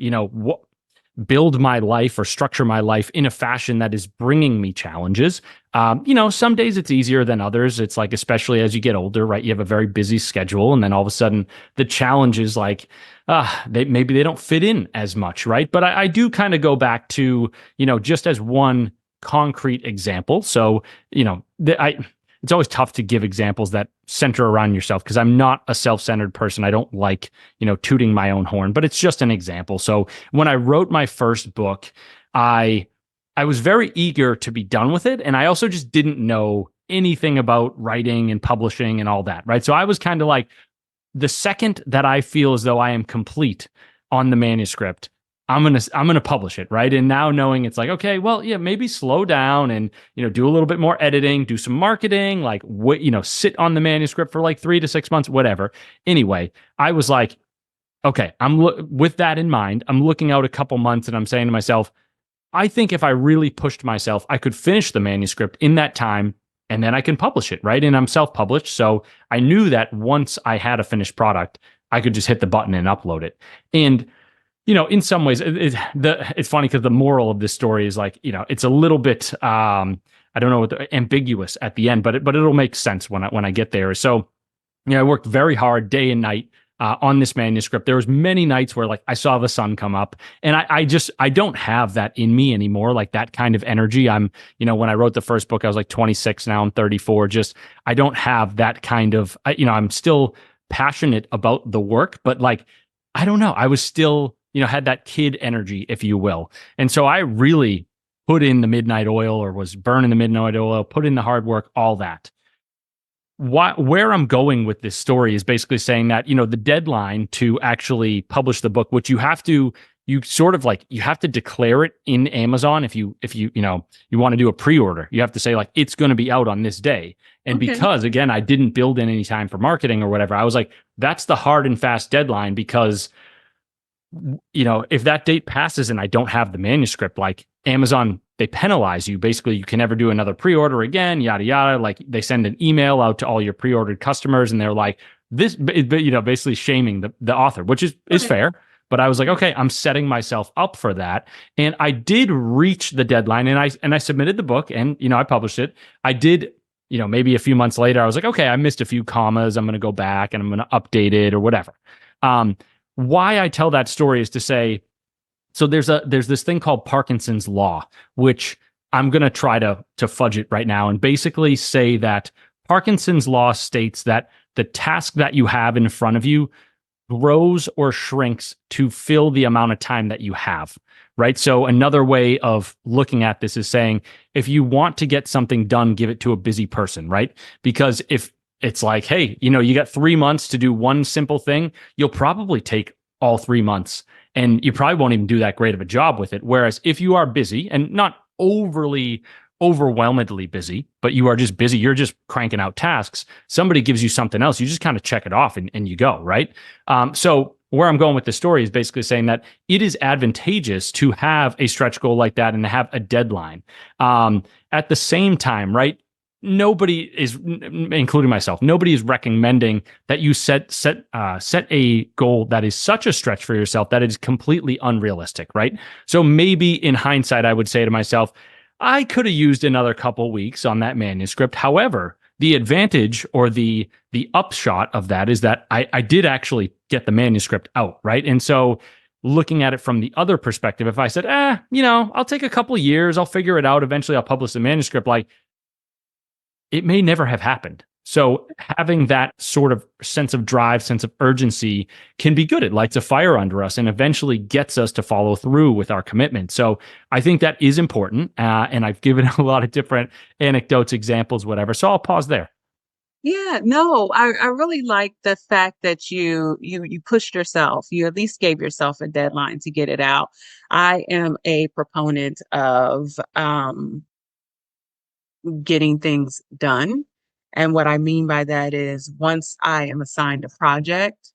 build my life or structure my life in a fashion that is bringing me challenges. Some days it's easier than others. It's like, especially as you get older, right? You have a very busy schedule, and then all of a sudden the challenges like, maybe they don't fit in as much, right? But I do kind of go back to, just as one concrete example. So, it's always tough to give examples that center around yourself, because I'm not a self-centered person. I don't like, tooting my own horn, but it's just an example. So when I wrote my first book, I was very eager to be done with it. And I also just didn't know anything about writing and publishing and all that, right? So I was kind of like, the second that I feel as though I am complete on the manuscript, I'm gonna publish it, right? And now knowing it's like, okay, well, yeah, maybe slow down and do a little bit more editing, do some marketing, like sit on the manuscript for like 3 to 6 months, whatever. Anyway, I was like, okay, with that in mind, I'm looking out a couple months and I'm saying to myself, I think if I really pushed myself, I could finish the manuscript in that time, and then I can publish it, right? And I'm self-published, so I knew that once I had a finished product, I could just hit the button and upload it. And in some ways, it's funny because the moral of this story is like, it's a little bit, I don't know, ambiguous at the end, but it'll make sense when I get there. So, I worked very hard day and night on this manuscript. There was many nights where like I saw the sun come up, and I don't have that in me anymore, like that kind of energy. I'm, when I wrote the first book, I was like 26. Now I'm 34. I don't have that kind of, I'm still passionate about the work, but like, I don't know, I was still, had that kid energy, if you will. And so I really put in the midnight oil, or was burning the midnight oil, put in the hard work, all that. Where I'm going with this story is basically saying that, the deadline to actually publish the book, which you have to declare it in Amazon. If you want to do a pre-order, you have to say like, it's going to be out on this day. And Okay. because again, I didn't build in any time for marketing or whatever, I was like, that's the hard and fast deadline, because if that date passes and I don't have the manuscript, like Amazon, they penalize you. Basically, you can never do another pre-order again, yada, yada. Like they send an email out to all your pre-ordered customers and they're like, this, basically shaming the author, which is fair. But I was like, okay, I'm setting myself up for that. And I did reach the deadline, and I submitted the book, and, I published it. I did, maybe a few months later, I was like, okay, I missed a few commas. I'm going to go back and I'm going to update it or whatever. Why I tell that story is to say, so there's this thing called Parkinson's law, which I'm going to try to fudge it right now, and basically say that Parkinson's law states that the task that you have in front of you grows or shrinks to fill the amount of time that you have, right? So another way of looking at this is saying, if you want to get something done, give it to a busy person, right? Because if it's like, hey, you got 3 months to do one simple thing, you'll probably take all 3 months, and you probably won't even do that great of a job with it. Whereas if you are busy, and not overwhelmingly busy, but you are just busy, you're just cranking out tasks, somebody gives you something else, you just kind of check it off and you go, right? So where I'm going with the story is basically saying that it is advantageous to have a stretch goal like that and to have a deadline. At the same time, right? Nobody is, including myself, nobody is recommending that you set a goal that is such a stretch for yourself that it is completely unrealistic, right? So maybe in hindsight, I would say to myself, I could have used another couple weeks on that manuscript. However, the advantage or the upshot of that is that I did actually get the manuscript out, right? And so looking at it from the other perspective, if I said, I'll take a couple years, I'll figure it out, eventually I'll publish the manuscript, like, it may never have happened. So having that sort of sense of drive, sense of urgency can be good. It lights a fire under us and eventually gets us to follow through with our commitment. So I think that is important. And I've given a lot of different anecdotes, examples, whatever. So I'll pause there. Yeah, no, I really like the fact that you pushed yourself. You at least gave yourself a deadline to get it out. I am a proponent of getting things done. And what I mean by that is, once I am assigned a project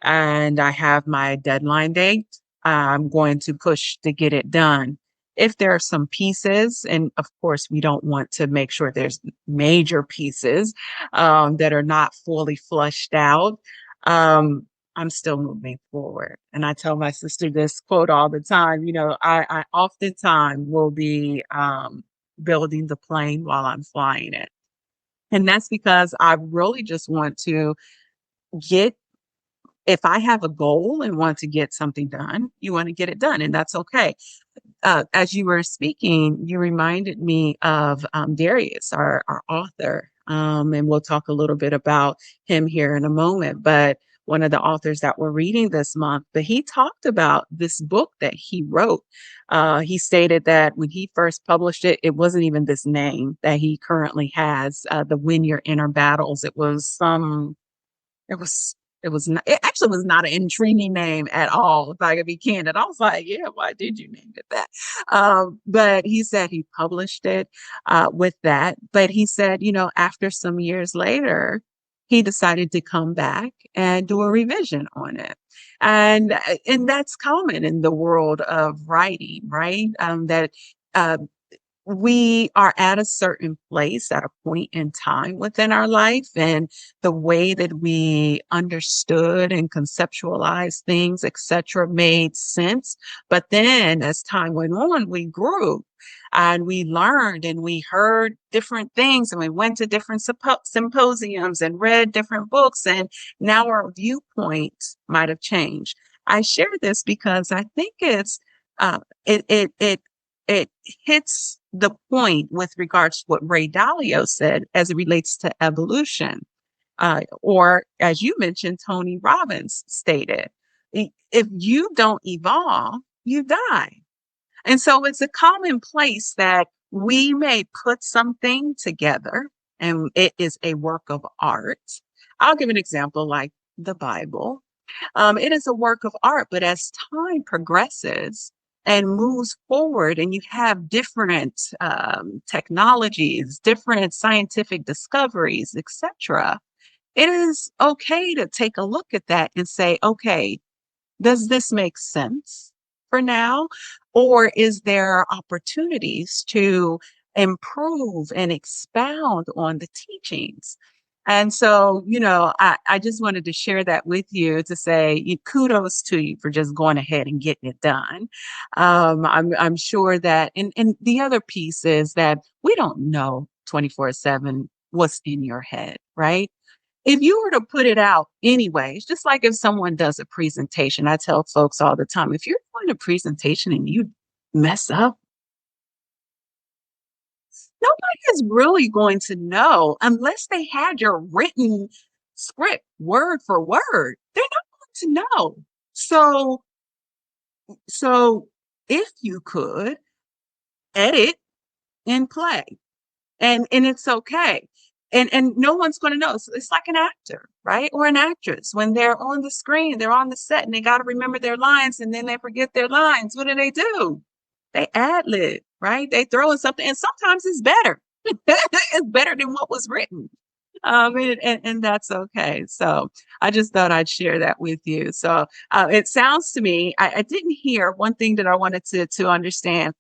and I have my deadline date, I'm going to push to get it done. If there are some pieces, and of course, we don't want to make sure there's major pieces that are not fully flushed out, I'm still moving forward. And I tell my sister this quote all the time. I oftentimes will be building the plane while I'm flying it. And that's because I really just want to if I have a goal and want to get something done, you want to get it done, and that's okay. As you were speaking, you reminded me of Darius, our author, and we'll talk a little bit about him here in a moment. But one of the authors that we're reading this month, but he talked about this book that he wrote. He stated that when he first published it, it wasn't even this name that he currently has, the Win Your Inner Battles. It was it actually was not an intriguing name at all, if I could be candid. I was like, yeah, why did you name it that? But he said he published it with that. But he said, after some years later, he decided to come back and do a revision on it. And that's common in the world of writing, right? That we are at a certain place at a point in time within our life, and the way that we understood and conceptualized things, etc., made sense. But then as time went on, we grew and we learned and we heard different things, and we went to different symposiums and read different books, and now our viewpoint might have changed. I share this because I think it hits the point with regards to what Ray Dalio said as it relates to evolution. Or as you mentioned, Tony Robbins stated, if you don't evolve, you die. And so it's a commonplace that we may put something together and it is a work of art. I'll give an example like the Bible. It is a work of art, but as time progresses and moves forward, and you have different technologies, different scientific discoveries, etc., it is okay to take a look at that and say, okay, does this make sense for now? Or is there opportunities to improve and expound on the teachings? And so, I just wanted to share that with you to say kudos to you for just going ahead and getting it done. I'm sure that, and the other piece is that we don't know 24/7 what's in your head, right? If you were to put it out anyways, just like if someone does a presentation, I tell folks all the time, if you're doing a presentation and you mess up, nobody is really going to know unless they had your written script word for word. They're not going to know. So if you could edit and play, and it's okay. And no one's going to know. It's like an actor, right? Or an actress. When they're on the screen, they're on the set and they got to remember their lines and then they forget their lines. What do? They ad lib, right? They throw in something and sometimes it's better. It's better than what was written. And that's okay. So I just thought I'd share that with you. So it sounds to me, I didn't hear one thing that I wanted to understand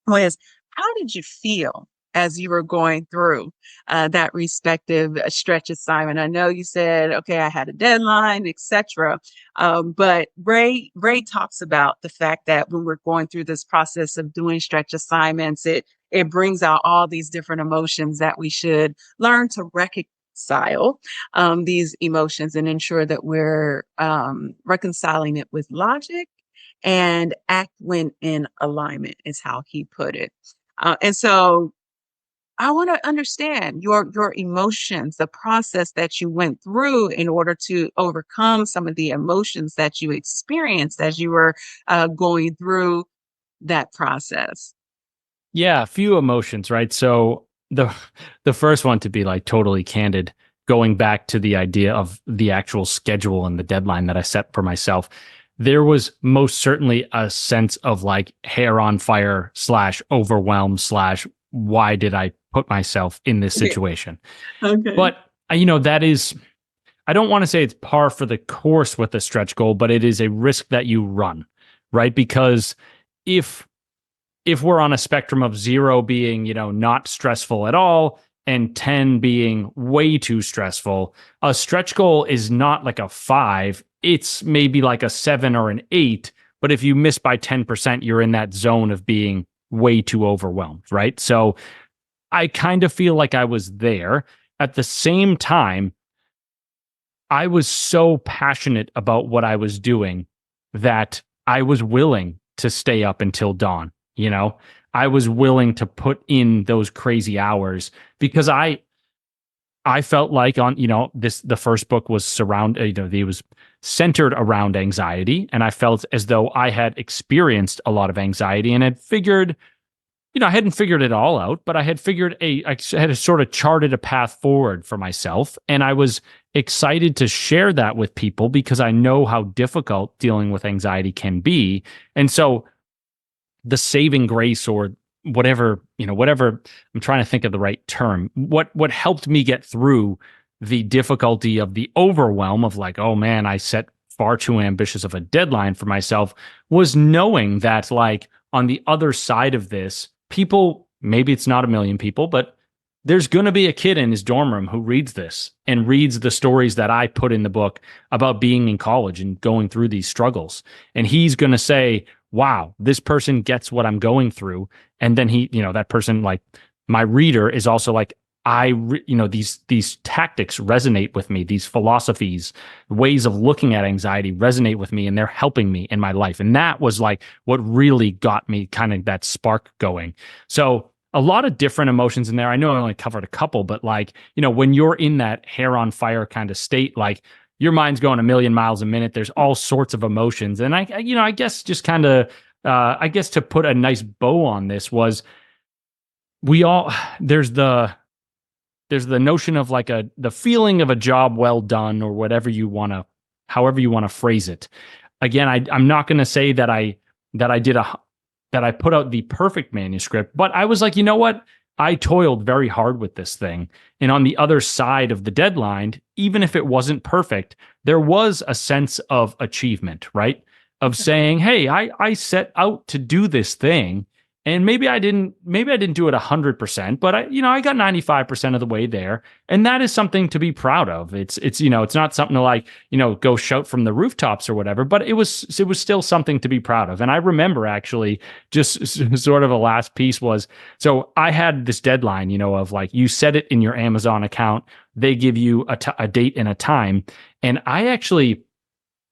was, how did you feel as you were going through that respective stretch assignment? I know you said, okay, I had a deadline, etc. But Ray talks about the fact that when we're going through this process of doing stretch assignments, it brings out all these different emotions that we should learn to reconcile these emotions and ensure that we're reconciling it with logic and act when in alignment, is how he put it. And so I want to understand your emotions, the process that you went through in order to overcome some of the emotions that you experienced as you were going through that process. Yeah, a few emotions, right? So the first one, to be like totally candid, going back to the idea of the actual schedule and the deadline that I set for myself, there was most certainly a sense of like hair on fire / overwhelm / why did I put myself in this situation? Okay. But that is, I don't want to say it's par for the course with a stretch goal, but it is a risk that you run, right? Because if we're on a spectrum of 0 being, not stressful at all and 10 being way too stressful, a stretch goal is not like a 5. It's maybe like a 7 or an 8. But if you miss by 10%, you're in that zone of being way too overwhelmed, right? So I kind of feel like I was there. At the same time, I was so passionate about what I was doing that I was willing to stay up until dawn. I was willing to put in those crazy hours because I felt like the first book was it was centered around anxiety, and I felt as though I had experienced a lot of anxiety and had figured, I hadn't figured it all out, but I had figured I had sort of charted a path forward for myself, and I was excited to share that with people because I know how difficult dealing with anxiety can be. And so the saving grace, or whatever I'm trying to think of the right term, what helped me get through the difficulty of the overwhelm of like, oh man, I set far too ambitious of a deadline for myself, was knowing that like on the other side of this, people, maybe it's not 1 million people, but there's going to be a kid in his dorm room who reads this and reads the stories that I put in the book about being in college and going through these struggles. And he's going to say, wow, this person gets what I'm going through. And then that person, like my reader, is also like, these tactics resonate with me. These philosophies, ways of looking at anxiety resonate with me, and they're helping me in my life. And that was like what really got me kind of that spark going. So a lot of different emotions in there. I know I only covered a couple, but like, when you're in that hair on fire kind of state, like your mind's going a million miles a minute. There's all sorts of emotions. And I guess just kind of, I guess to put a nice bow on this was there's the notion of like the feeling of a job well done, or however you want to phrase it. Again, I'm not going to say that I put out the perfect manuscript, but I was like, you know what? I toiled very hard with this thing. And on the other side of the deadline, even if it wasn't perfect, there was a sense of achievement, right? Of saying, hey, I set out to do this thing. And maybe I didn't do it 100%, but I got 95% of the way there. And that is something to be proud of. It's not something to like, go shout from the rooftops or whatever, but it was still something to be proud of. And I remember actually just sort of a last piece was, so I had this deadline, of like, you set it in your Amazon account, they give you a date and a time. And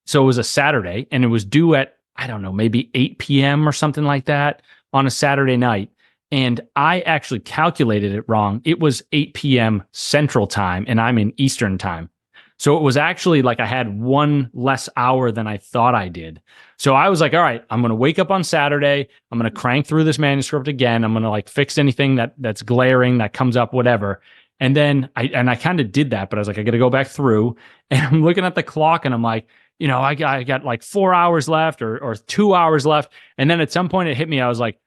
so it was a Saturday and it was due at, I don't know, maybe 8 p.m. or something like that on a Saturday night. And I actually calculated it wrong. It was 8 p.m. Central Time and I'm in Eastern Time. So it was actually like I had one less hour than I thought I did. So I was like, all right, I'm going to wake up on Saturday. I'm going to crank through this manuscript again. I'm going to like fix anything that's glaring, that comes up, whatever. And then I kind of did that, but I was like, I got to go back through, and I'm looking at the clock and I'm like, I got like 4 hours left or 2 hours left. And then at some point it hit me. I was like,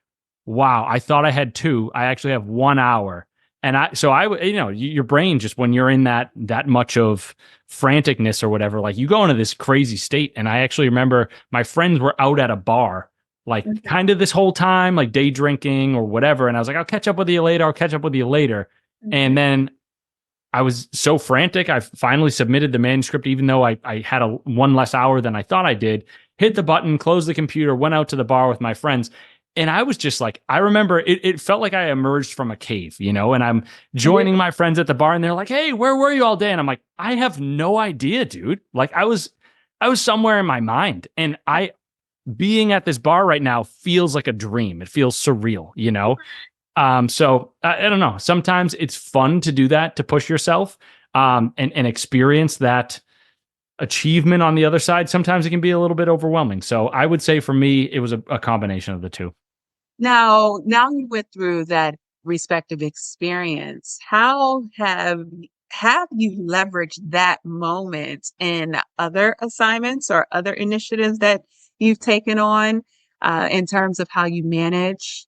wow, I thought I had 2. I actually have 1 hour. And your brain, just when you're in that much of franticness or whatever, like you go into this crazy state. And I actually remember my friends were out at a bar, like kind of this whole time, like day drinking or whatever. And I was like, I'll catch up with you later. And then I was so frantic. I finally submitted the manuscript, even though I had one less hour than I thought I did, hit the button, closed the computer, went out to the bar with my friends. And I was just like, I remember it felt like I emerged from a cave, and I'm joining my friends at the bar and they're like, hey, where were you all day? And I'm like, I have no idea, dude. Like I was somewhere in my mind, and being at this bar right now feels like a dream. It feels surreal, So I don't know. Sometimes it's fun to do that, to push yourself, and experience that achievement on the other side. Sometimes it can be a little bit overwhelming. So I would say for me, it was a combination of the two. Now you went through that respective experience. How have you leveraged that moment in other assignments or other initiatives that you've taken on, in terms of how you manage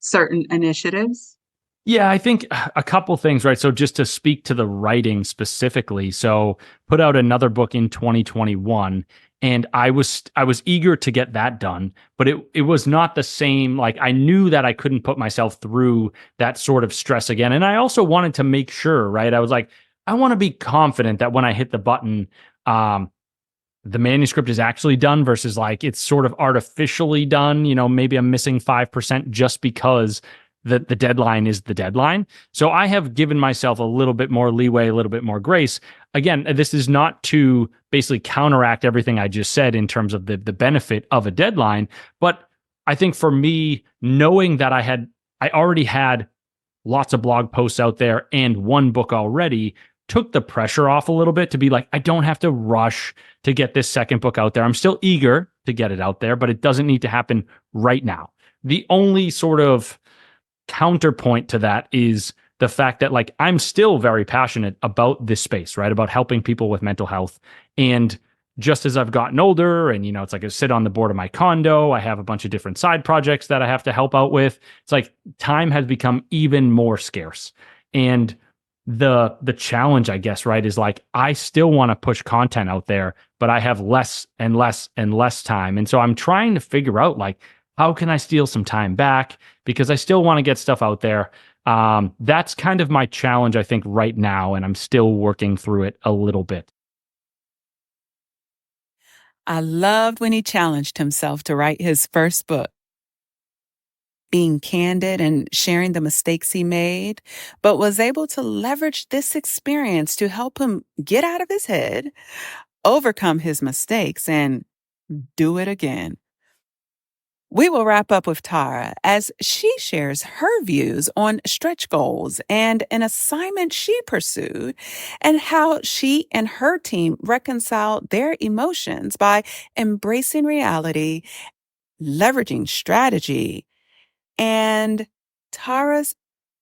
certain initiatives? Yeah, I think a couple things, right? So just to speak to the writing specifically, so put out another book in 2021, and I was eager to get that done, but it was not the same. Like I knew that I couldn't put myself through that sort of stress again. And I also wanted to make sure, right? I was like, I want to be confident that when I hit the button, the manuscript is actually done versus like it's sort of artificially done. Maybe I'm missing 5% just because the deadline is the deadline. So I have given myself a little bit more leeway, a little bit more grace. Again, this is not to basically counteract everything I just said in terms of the benefit of a deadline. But I think for me, knowing that I already had lots of blog posts out there and one book already took the pressure off a little bit, to be like, I don't have to rush to get this second book out there. I'm still eager to get it out there, but it doesn't need to happen right now. The only sort of counterpoint to that is the fact that like I'm still very passionate about this space, right? About helping people with mental health. And just as I've gotten older and, it's like I sit on the board of my condo, I have a bunch of different side projects that I have to help out with. It's like time has become even more scarce. And the challenge, I guess, right, is like I still want to push content out there, but I have less and less and less time. And so I'm trying to figure out like, how can I steal some time back? Because I still want to get stuff out there. That's kind of my challenge, I think, right now, and I'm still working through it a little bit. I loved when he challenged himself to write his first book, being candid and sharing the mistakes he made, but was able to leverage this experience to help him get out of his head, overcome his mistakes, and do it again. We will wrap up with Tarra as she shares her views on stretch goals and an assignment she pursued and how she and her team reconciled their emotions by embracing reality, leveraging strategy, and Tara's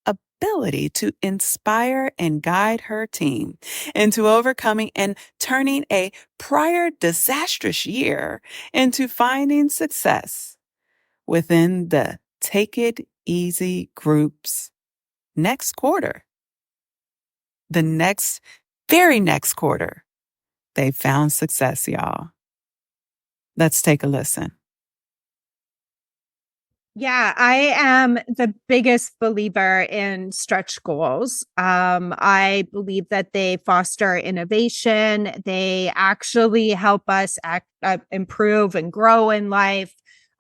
ability to inspire and guide her team into overcoming and turning a prior disastrous year into finding success within the Take It Easy groups next quarter. The very next quarter, they found success, y'all. Let's take a listen. Yeah, I am the biggest believer in stretch goals. I believe that they foster innovation. They actually help us improve and grow in life.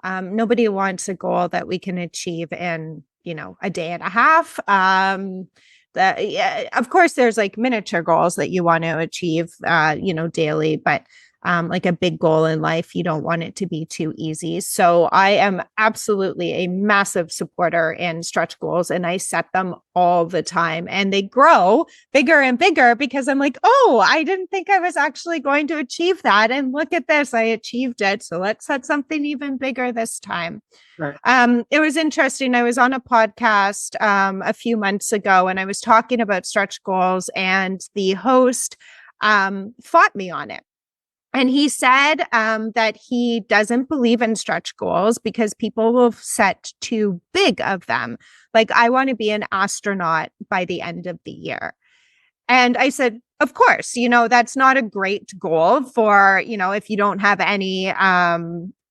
Nobody wants a goal that we can achieve in, a day and a half. Of course, there's like miniature goals that you want to achieve, daily, but like a big goal in life, you don't want it to be too easy. So I am absolutely a massive supporter in stretch goals, and I set them all the time, and they grow bigger and bigger because I'm like, oh, I didn't think I was actually going to achieve that. And look at this, I achieved it. So let's set something even bigger this time. Right. It was interesting. I was on a podcast a few months ago, and I was talking about stretch goals, and the host fought me on it. And he said that he doesn't believe in stretch goals because people will set too big of them. Like, I want to be an astronaut by the end of the year. And I said, of course, that's not a great goal for, if you don't have any,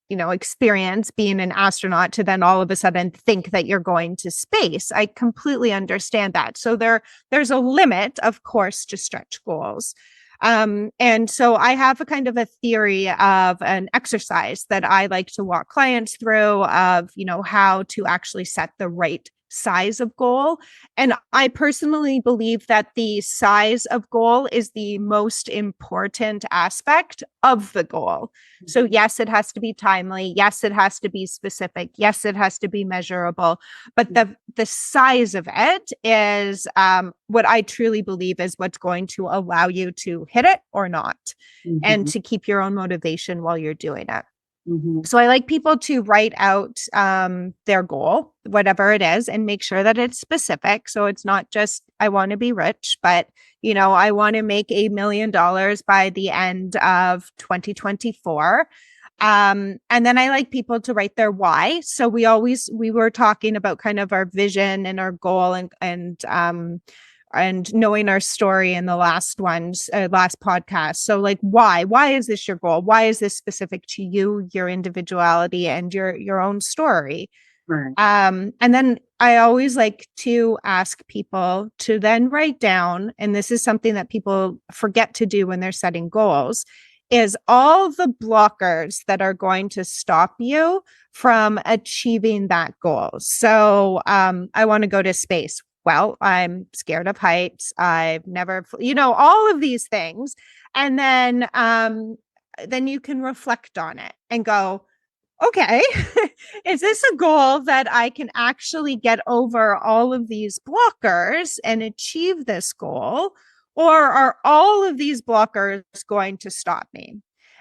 experience being an astronaut to then all of a sudden think that you're going to space. I completely understand that. So there's a limit, of course, to stretch goals. And so I have a kind of a theory of an exercise that I like to walk clients through of, how to actually set the right size of goal. And I personally believe that the size of goal is the most important aspect of the goal. So yes, it has to be timely. Yes, it has to be specific. Yes, it has to be measurable. But the size of it is what I truly believe is what's going to allow you to hit it or not, and to keep your own motivation while you're doing it. So I like people to write out their goal, whatever it is, and make sure that it's specific. So it's not just, I want to be rich, but, I want to make $1 million by the end of 2024. And then I like people to write their why. So we were talking about kind of our vision and our goal and knowing our story in the last podcast. So like, why is this your goal? Why is this specific to you, your individuality, and your own story? Right. And then I always like to ask people to then write down, and this is something that people forget to do when they're setting goals, is all the blockers that are going to stop you from achieving that goal. So I want to go to space. Well, I'm scared of heights. I've never, all of these things. And then you can reflect on it and go, okay, is this a goal that I can actually get over all of these blockers and achieve this goal? Or are all of these blockers going to stop me?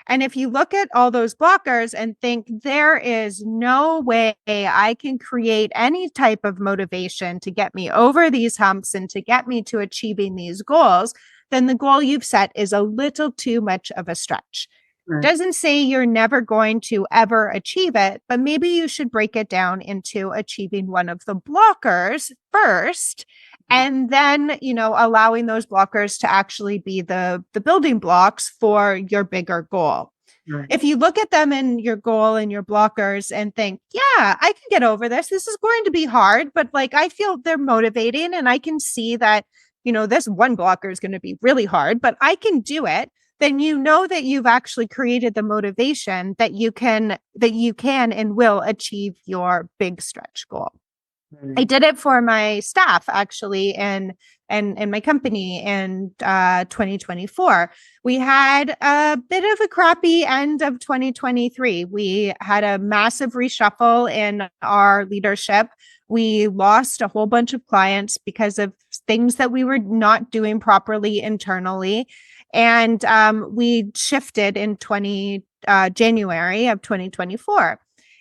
And if you look at all those blockers and think there is no way I can create any type of motivation to get me over these humps and to get me to achieving these goals, then the goal you've set is a little too much of a stretch. Right. Doesn't say you're never going to ever achieve it, but maybe you should break it down into achieving one of the blockers first, and then, allowing those blockers to actually be the building blocks for your bigger goal. Right. If you look at them in your goal and your blockers and think, yeah, I can get over this. This is going to be hard, but like, I feel they're motivating, and I can see that, this one blocker is going to be really hard, but I can do it. Then that you've actually created the motivation that you can and will achieve your big stretch goal. I did it for my staff actually and my company in 2024. We had a bit of a crappy end of 2023. We had a massive reshuffle in our leadership. We lost a whole bunch of clients because of things that we were not doing properly internally. And we shifted in January of 2024.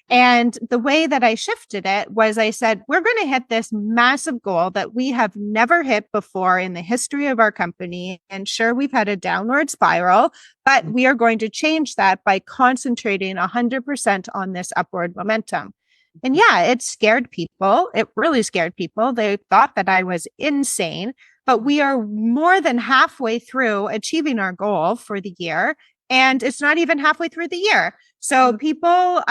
And the way that I shifted it was I said, we're going to hit this massive goal that we have never hit before in the history of our company. And sure, we've had a downward spiral, but we are going to change that by concentrating 100% on this upward momentum. And yeah, it scared people. It really scared people. They thought that I was insane, but we are more than halfway through achieving our goal for the year. And it's not even halfway through the year. So people,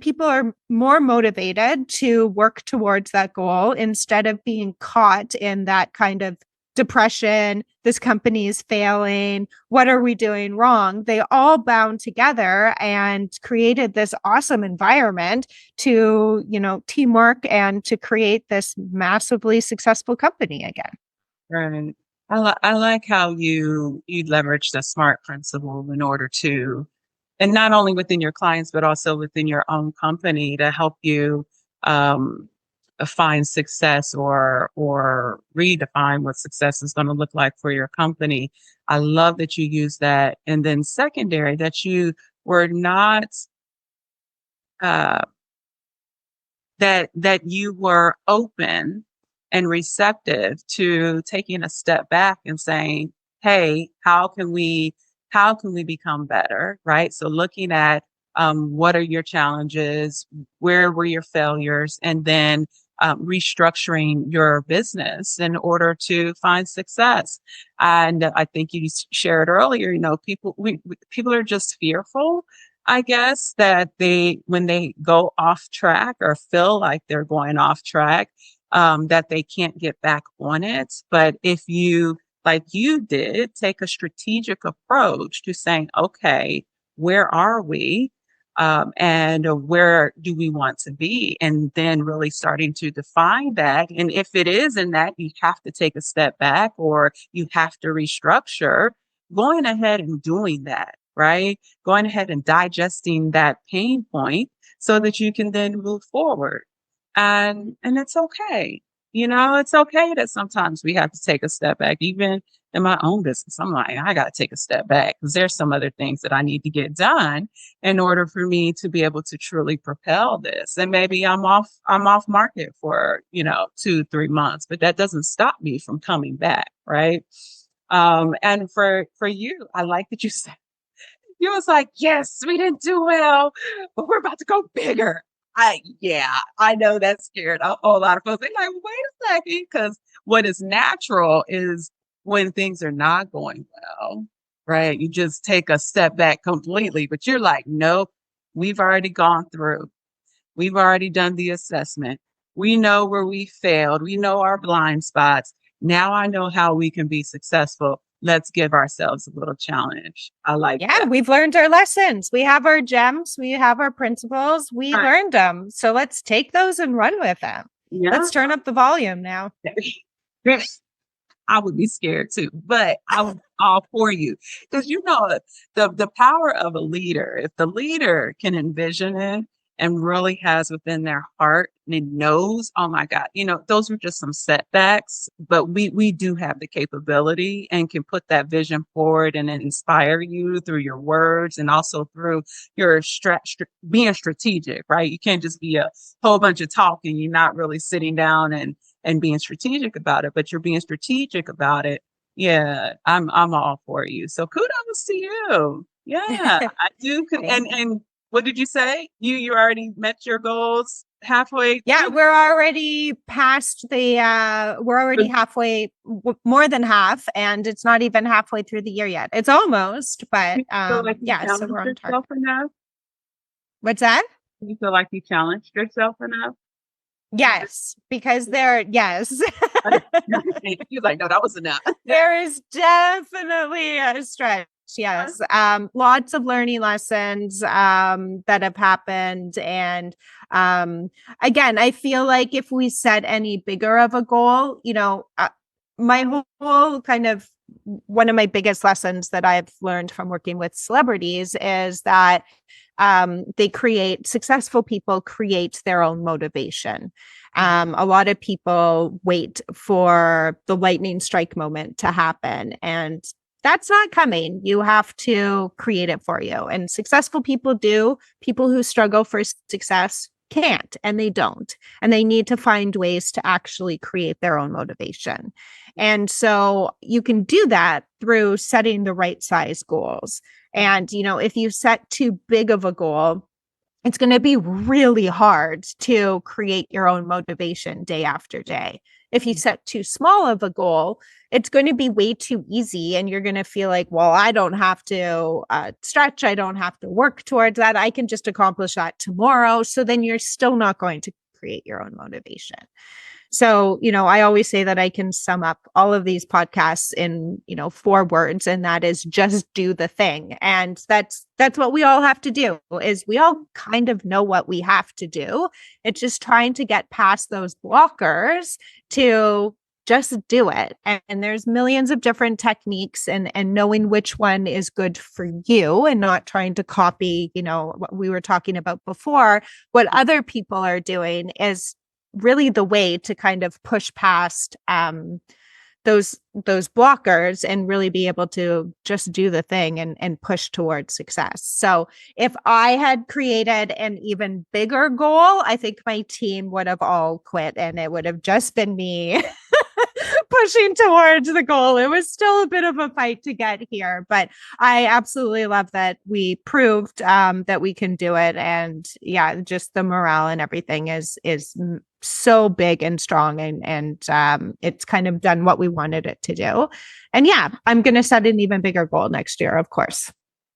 people are more motivated to work towards that goal instead of being caught in that kind of depression. This company is failing. What are we doing wrong? They all bound together and created this awesome environment to, teamwork and to create this massively successful company again. Right. I like how you leverage the SMART principle in order to, and not only within your clients, but also within your own company to help you find success or redefine what success is going to look like for your company. I love that you use that. And then secondary, that you were not, that you were open and receptive to taking a step back and saying, hey, how can we become better, right? So looking at what are your challenges, where were your failures, and then restructuring your business in order to find success. And I think you shared earlier, people are just fearful, I guess, that when they go off track or feel like they're going off track, that they can't get back on it. But if you, like you did, take a strategic approach to saying, okay, where are we? And where do we want to be? And then really starting to define that. And if it is in that you have to take a step back or you have to restructure, going ahead and doing that, right? Going ahead and digesting that pain point so that you can then move forward. And it's okay. It's okay that sometimes we have to take a step back. Even in my own business, I'm like, I got to take a step back because there's some other things that I need to get done in order for me to be able to truly propel this. And maybe I'm off market for, 2-3 months, but that doesn't stop me from coming back. Right. And for you, I like that you said, you was like, yes, we didn't do well, but we're about to go bigger. I know that scared a whole lot of folks. They're like, wait a second, because what is natural is when things are not going well, right? You just take a step back completely, but you're like, nope, we've already gone through. We've already done the assessment. We know where we failed. We know our blind spots. Now I know how we can be successful. Let's give ourselves a little challenge. I like that. We've learned our lessons. We have our gems. We have our principles. We learned them. So let's take those and run with them. Yeah. Let's turn up the volume now. I would be scared too, but I'm all for you. Because the power of a leader, if the leader can envision it and really has within their heart and it knows, oh my God, those were just some setbacks, but we do have the capability and can put that vision forward and inspire you through your words and also through your being strategic, right? You can't just be a whole bunch of talking. You're not really sitting down and being strategic about it, but you're being strategic about it. Yeah, I'm all for you. So kudos to you. Yeah, I do. And what did you say? You already met your goals halfway? Yeah, we're already past we're already halfway, more than half, and it's not even halfway through the year yet. It's almost, but so we're on target. Enough? What's that? You feel like you challenged yourself enough? Yes, because yes. You're like, no, that was enough. There is definitely a stretch. Yes. Lots of learning lessons that have happened. And again, I feel like if we set any bigger of a goal, my whole kind of one of my biggest lessons that I've learned from working with celebrities is that successful people create their own motivation. A lot of people wait for the lightning strike moment to happen, and that's not coming. You have to create it for you. And successful people do. People who struggle for success can't, and they don't. And they need to find ways to actually create their own motivation. And so you can do that through setting the right size goals. And, if you set too big of a goal, it's going to be really hard to create your own motivation day after day. If you set too small of a goal, it's going to be way too easy. And you're going to feel like, well, I don't have to stretch. I don't have to work towards that. I can just accomplish that tomorrow. So then you're still not going to create your own motivation. So, I always say that I can sum up all of these podcasts in, 4 words, and that is just do the thing. And that's what we all have to do, is we all kind of know what we have to do. It's just trying to get past those blockers to just do it. And there's millions of different techniques, and knowing which one is good for you and not trying to copy, what we were talking about before, what other people are doing is really the way to kind of push past those blockers and really be able to just do the thing and push towards success. So if I had created an even bigger goal, I think my team would have all quit, and it would have just been me pushing towards the goal. It was still a bit of a fight to get here, but I absolutely love that we proved that we can do it. And yeah, just the morale and everything is so big and strong, and it's kind of done what we wanted it to do. And yeah, I'm going to set an even bigger goal next year, of course.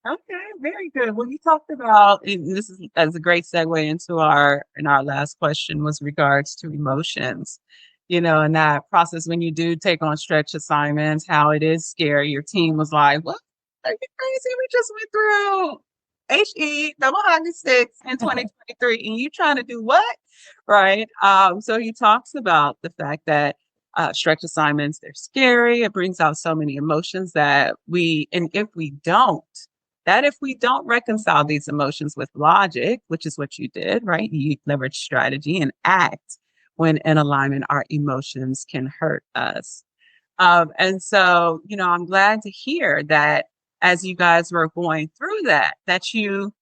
Okay, very good. Well, you talked about, and this is as a great segue into our last question, was regards to emotions. In that process, when you do take on stretch assignments, how it is scary. Your team was like, "What? Are you crazy? We just went through HE double hockey sticks in 2023, and you trying to do what?" Right. So he talks about the fact that stretch assignments, they're scary. It brings out so many emotions that if we don't reconcile these emotions with logic, which is what you did, right? You leverage strategy and act. When in alignment, our emotions can hurt us. And so, I'm glad to hear that as you guys were going through that you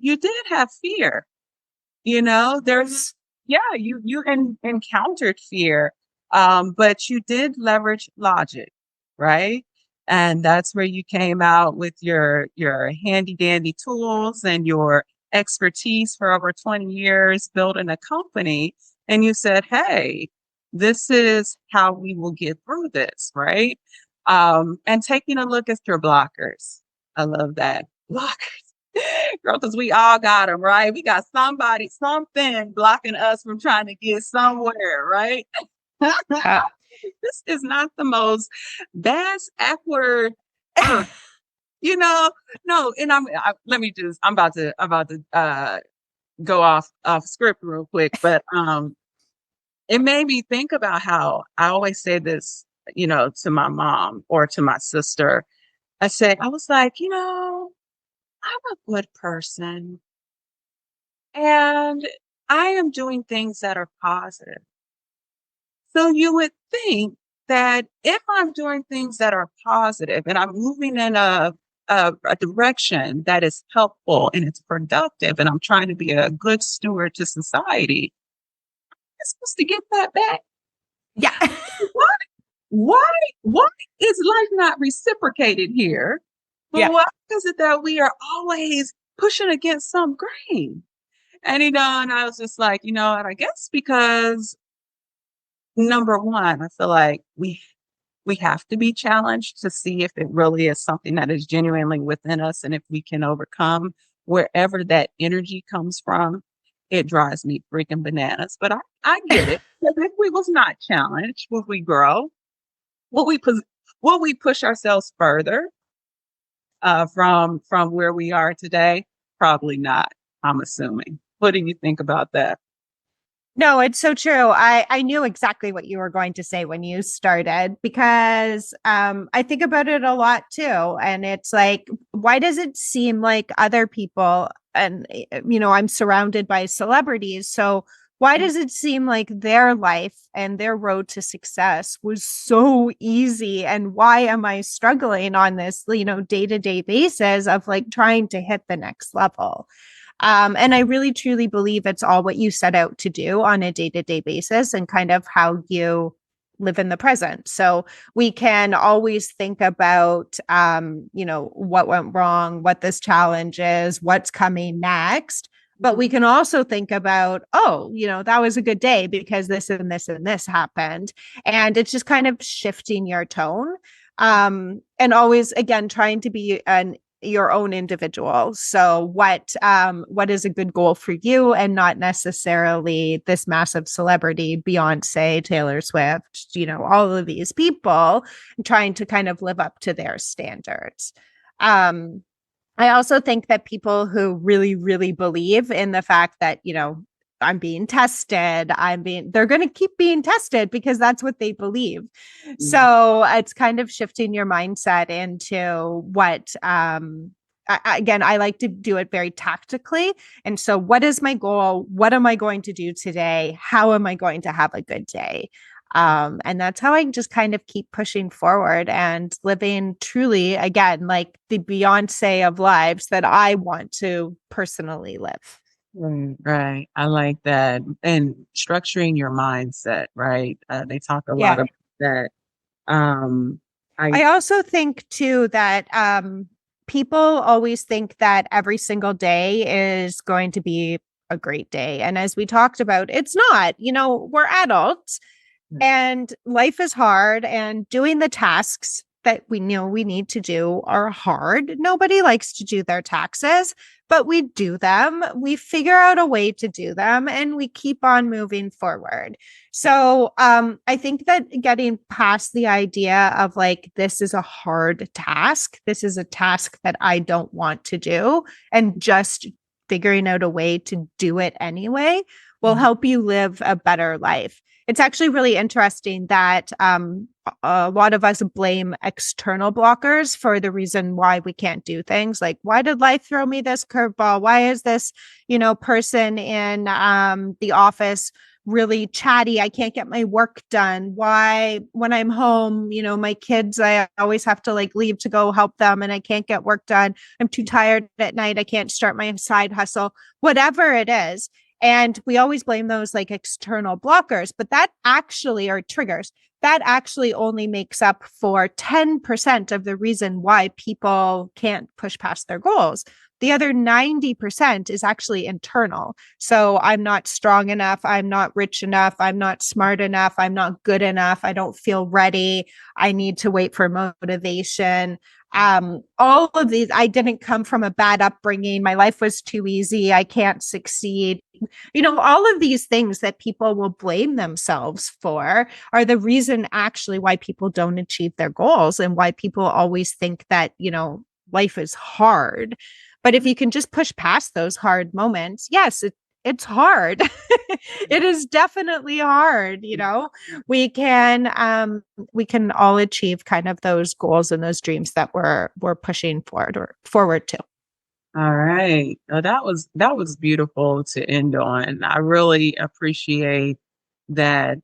did have fear. You encountered fear, but you did leverage logic, right? And that's where you came out with your handy dandy tools and your expertise for over 20 years building a company. And you said, hey, this is how we will get through this, right? And taking a look at your blockers. I love that. Blockers. Girl, because we all got them, right? We got something blocking us from trying to get somewhere, right? This is not the most best awkward, no. And I'm about to go off script real quick, but it made me think about how I always say this, to my mom or to my sister. I was like, I'm a good person, and I am doing things that are positive. So you would think that if I'm doing things that are positive and I'm moving in a direction that is helpful and it's productive, and I'm trying to be a good steward to society, I'm supposed to get that back. Yeah. Why is life not reciprocated here? But Yeah. why is it that we are always pushing against some grain? And and I was just like, and I guess because number one, I feel like we have to be challenged to see if it really is something that is genuinely within us, and if we can overcome wherever that energy comes from. It drives me freaking bananas, but I get it. If we was not challenged, would we grow? Will we push ourselves further? from where we are today? Probably not, I'm assuming. What do you think about that? No, it's so true. I knew exactly what you were going to say when you started because I think about it a lot too. And it's like, why does it seem like other people, and I'm surrounded by celebrities. So why does it seem like their life and their road to success was so easy? And why am I struggling on this, day-to-day basis of like trying to hit the next level? And I really truly believe it's all what you set out to do on a day to day basis and kind of how you live in the present. So we can always think about, what went wrong, what this challenge is, what's coming next. But we can also think about, that was a good day because this and this and this happened. And it's just kind of shifting your tone. And always, again, trying to be your own individual. So what is a good goal for you and not necessarily this massive celebrity, Beyonce, Taylor Swift, all of these people trying to kind of live up to their standards. I also think that people who really, really believe in the fact that, I'm being tested, they're going to keep being tested because that's what they believe. So it's kind of shifting your mindset into what, again, I like to do it very tactically. And so what is my goal? What am I going to do today? How am I going to have a good day? And that's how I just kind of keep pushing forward and living truly, again, like the Beyonce of lives that I want to personally live. Right. I like that. And structuring your mindset, right? They talk a lot Yeah. about that. Um, I also think too that people always think that every single day is going to be a great day. And as we talked about, it's not. We're adults and life is hard, and doing the tasks that we know we need to do are hard. Nobody likes to do their taxes, but we do them. We figure out a way to do them and we keep on moving forward. So I think that getting past the idea of like, this is a hard task, this is a task that I don't want to do, and just figuring out a way to do it anyway will help you live a better life. It's actually really interesting that a lot of us blame external blockers for the reason why we can't do things. Like, why did life throw me this curveball? Why is this, person in the office really chatty? I can't get my work done. Why, when I'm home, my kids, I always have to like leave to go help them and I can't get work done. I'm too tired at night. I can't start my side hustle, whatever it is. And we always blame those like external blockers, but that actually are triggers. That actually only makes up for 10% of the reason why people can't push past their goals. The other 90% is actually internal. So I'm not strong enough. I'm not rich enough. I'm not smart enough. I'm not good enough. I don't feel ready. I need to wait for motivation. All of these, I didn't come from a bad upbringing. My life was too easy. I can't succeed. All of these things that people will blame themselves for are the reason actually why people don't achieve their goals and why people always think that, life is hard. But if you can just push past those hard moments, yes, it's hard. It is definitely hard. We can all achieve kind of those goals and those dreams that we're pushing forward to. all right. That was beautiful to end on. I really appreciate that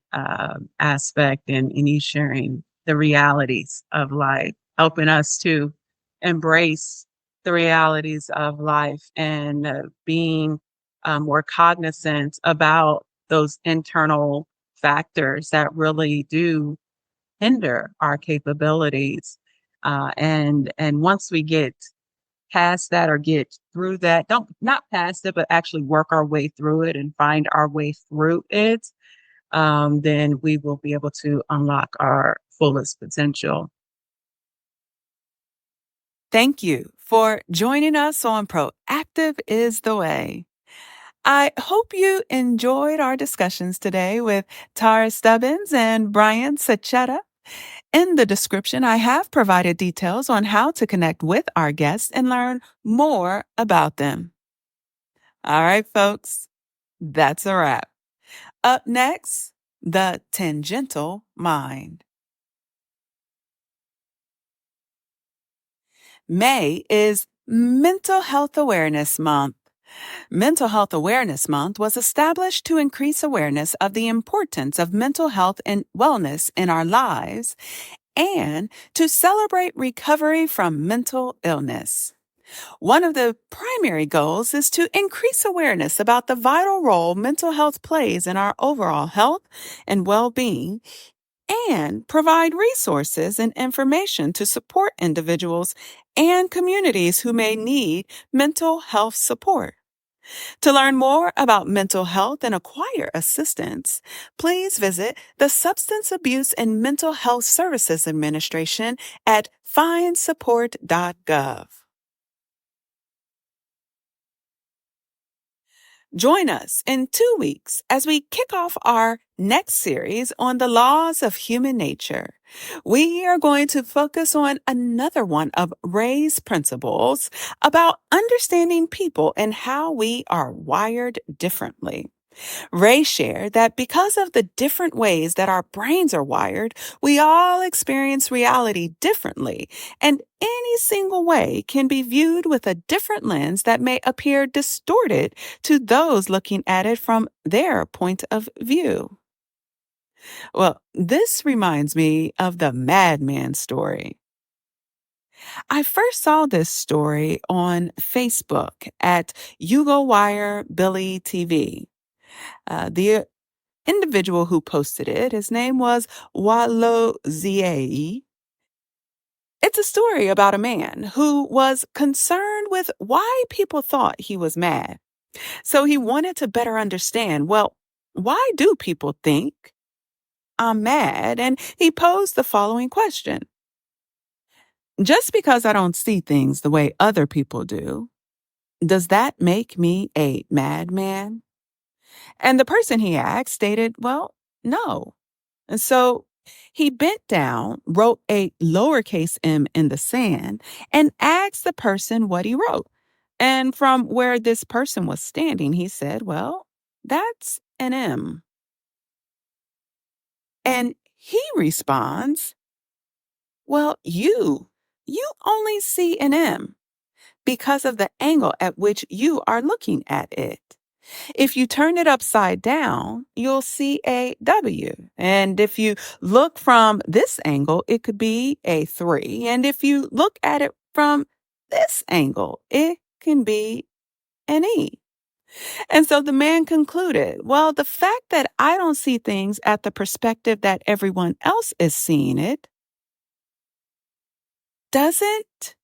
aspect and you sharing the realities of life, helping us to embrace the realities of life and being more cognizant about those internal factors that really do hinder our capabilities. And once we get past that or get through that, don't not past it, but actually work our way through it and find our way through it, then we will be able to unlock our fullest potential. Thank you for joining us on Proactive is the Way. I hope you enjoyed our discussions today with Tarra Stubbins and Brian Sachetta. In the description, I have provided details on how to connect with our guests and learn more about them. All right, folks, that's a wrap. Up next, the tangential mind. May is Mental Health Awareness Month. Mental Health Awareness Month was established to increase awareness of the importance of mental health and wellness in our lives and to celebrate recovery from mental illness. One of the primary goals is to increase awareness about the vital role mental health plays in our overall health and well-being and provide resources and information to support individuals and communities who may need mental health support. To learn more about mental health and acquire assistance, please visit the Substance Abuse and Mental Health Services Administration at findsupport.gov. Join us in 2 weeks as we kick off our next series on the laws of human nature. We are going to focus on another one of Ray's principles about understanding people and how we are wired differently. Ray shared that because of the different ways that our brains are wired, we all experience reality differently, and any single way can be viewed with a different lens that may appear distorted to those looking at it from their point of view. Well, this reminds me of the madman story. I first saw this story on Facebook at Yugo Wire Billy TV. The individual who posted it, his name was Walo Ziei. It's a story about a man who was concerned with why people thought he was mad. So he wanted to better understand, well, why do people think I'm mad? And he posed the following question. Just because I don't see things the way other people do, does that make me a madman? And the person he asked stated, well, no. And so he bent down, wrote a lowercase m in the sand, and asked the person what he wrote. And from where this person was standing, he said, well, that's an M. And he responds, well, you only see an M because of the angle at which you are looking at it. If you turn it upside down, you'll see a W. And if you look from this angle, it could be a 3. And if you look at it from this angle, it can be an E. And so the man concluded, well, the fact that I don't see things at the perspective that everyone else is seeing it doesn't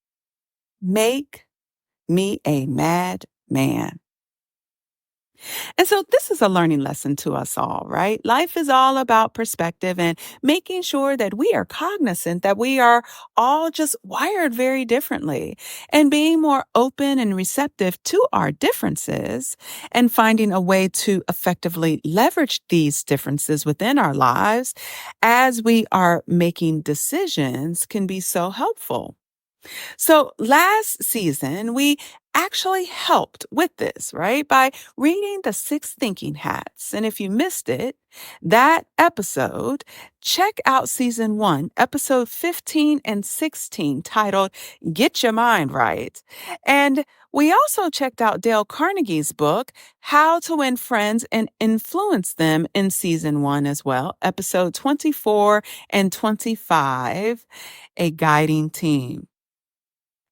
make me a mad man. And so this is a learning lesson to us all, right? Life is all about perspective and making sure that we are cognizant that we are all just wired very differently and being more open and receptive to our differences and finding a way to effectively leverage these differences within our lives as we are making decisions can be so helpful. So last season, we actually helped with this, right? By reading the 6 Thinking Hats. And if you missed it, that episode, check out season 1, episode 15 and 16, titled Get Your Mind Right. And we also checked out Dale Carnegie's book, How to Win Friends and Influence Them, in season 1 as well, episode 24 and 25, A Guiding Team.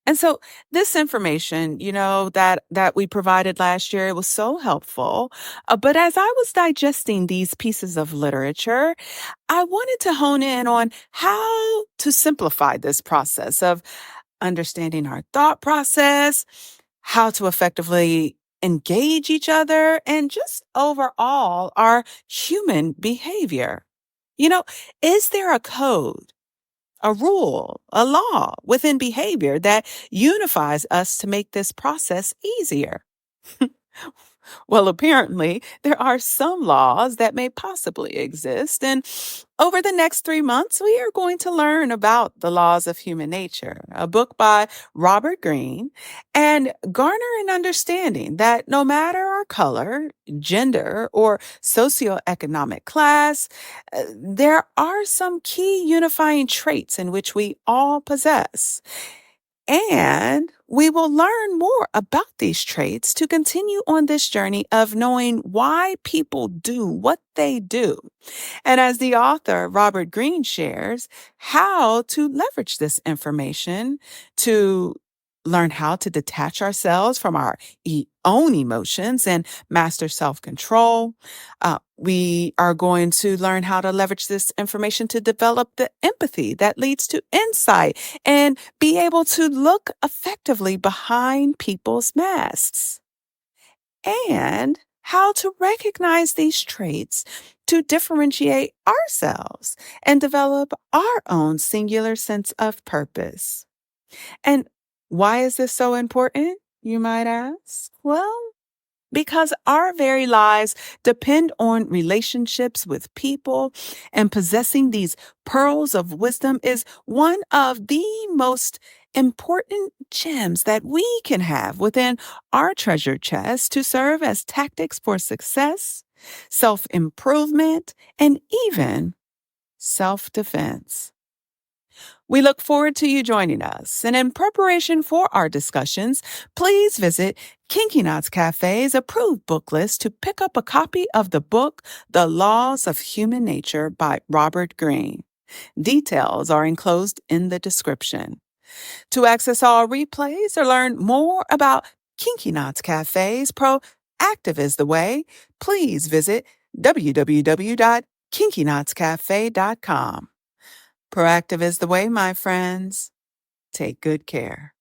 And so this information, that we provided last year, it was so helpful. But as I was digesting these pieces of literature, I wanted to hone in on how to simplify this process of understanding our thought process, how to effectively engage each other, and just overall our human behavior. Is there a code, a rule, a law within behavior that unifies us to make this process easier? Well, apparently, there are some laws that may possibly exist. And over the next 3 months, we are going to learn about the laws of human nature, a book by Robert Greene, and garner an understanding that no matter our color, gender, or socioeconomic class, there are some key unifying traits in which we all possess. And we will learn more about these traits to continue on this journey of knowing why people do what they do. And as the author, Robert Greene, shares, how to leverage this information to learn how to detach ourselves from our own emotions and master self-control. We are going to learn how to leverage this information to develop the empathy that leads to insight and be able to look effectively behind people's masks. And how to recognize these traits to differentiate ourselves and develop our own singular sense of purpose. And why is this so important, you might ask? Well, because our very lives depend on relationships with people, and possessing these pearls of wisdom is one of the most important gems that we can have within our treasure chest to serve as tactics for success, self-improvement, and even self-defense. We look forward to you joining us. And in preparation for our discussions, please visit Kinky Knots Cafe's approved book list to pick up a copy of the book, The Laws of Human Nature by Robert Greene. Details are enclosed in the description. To access all replays or learn more about Kinky Knots Cafe's Proactive is the Way, please visit www.kinkyknotscafe.com. Proactive is the way, my friends. Take good care.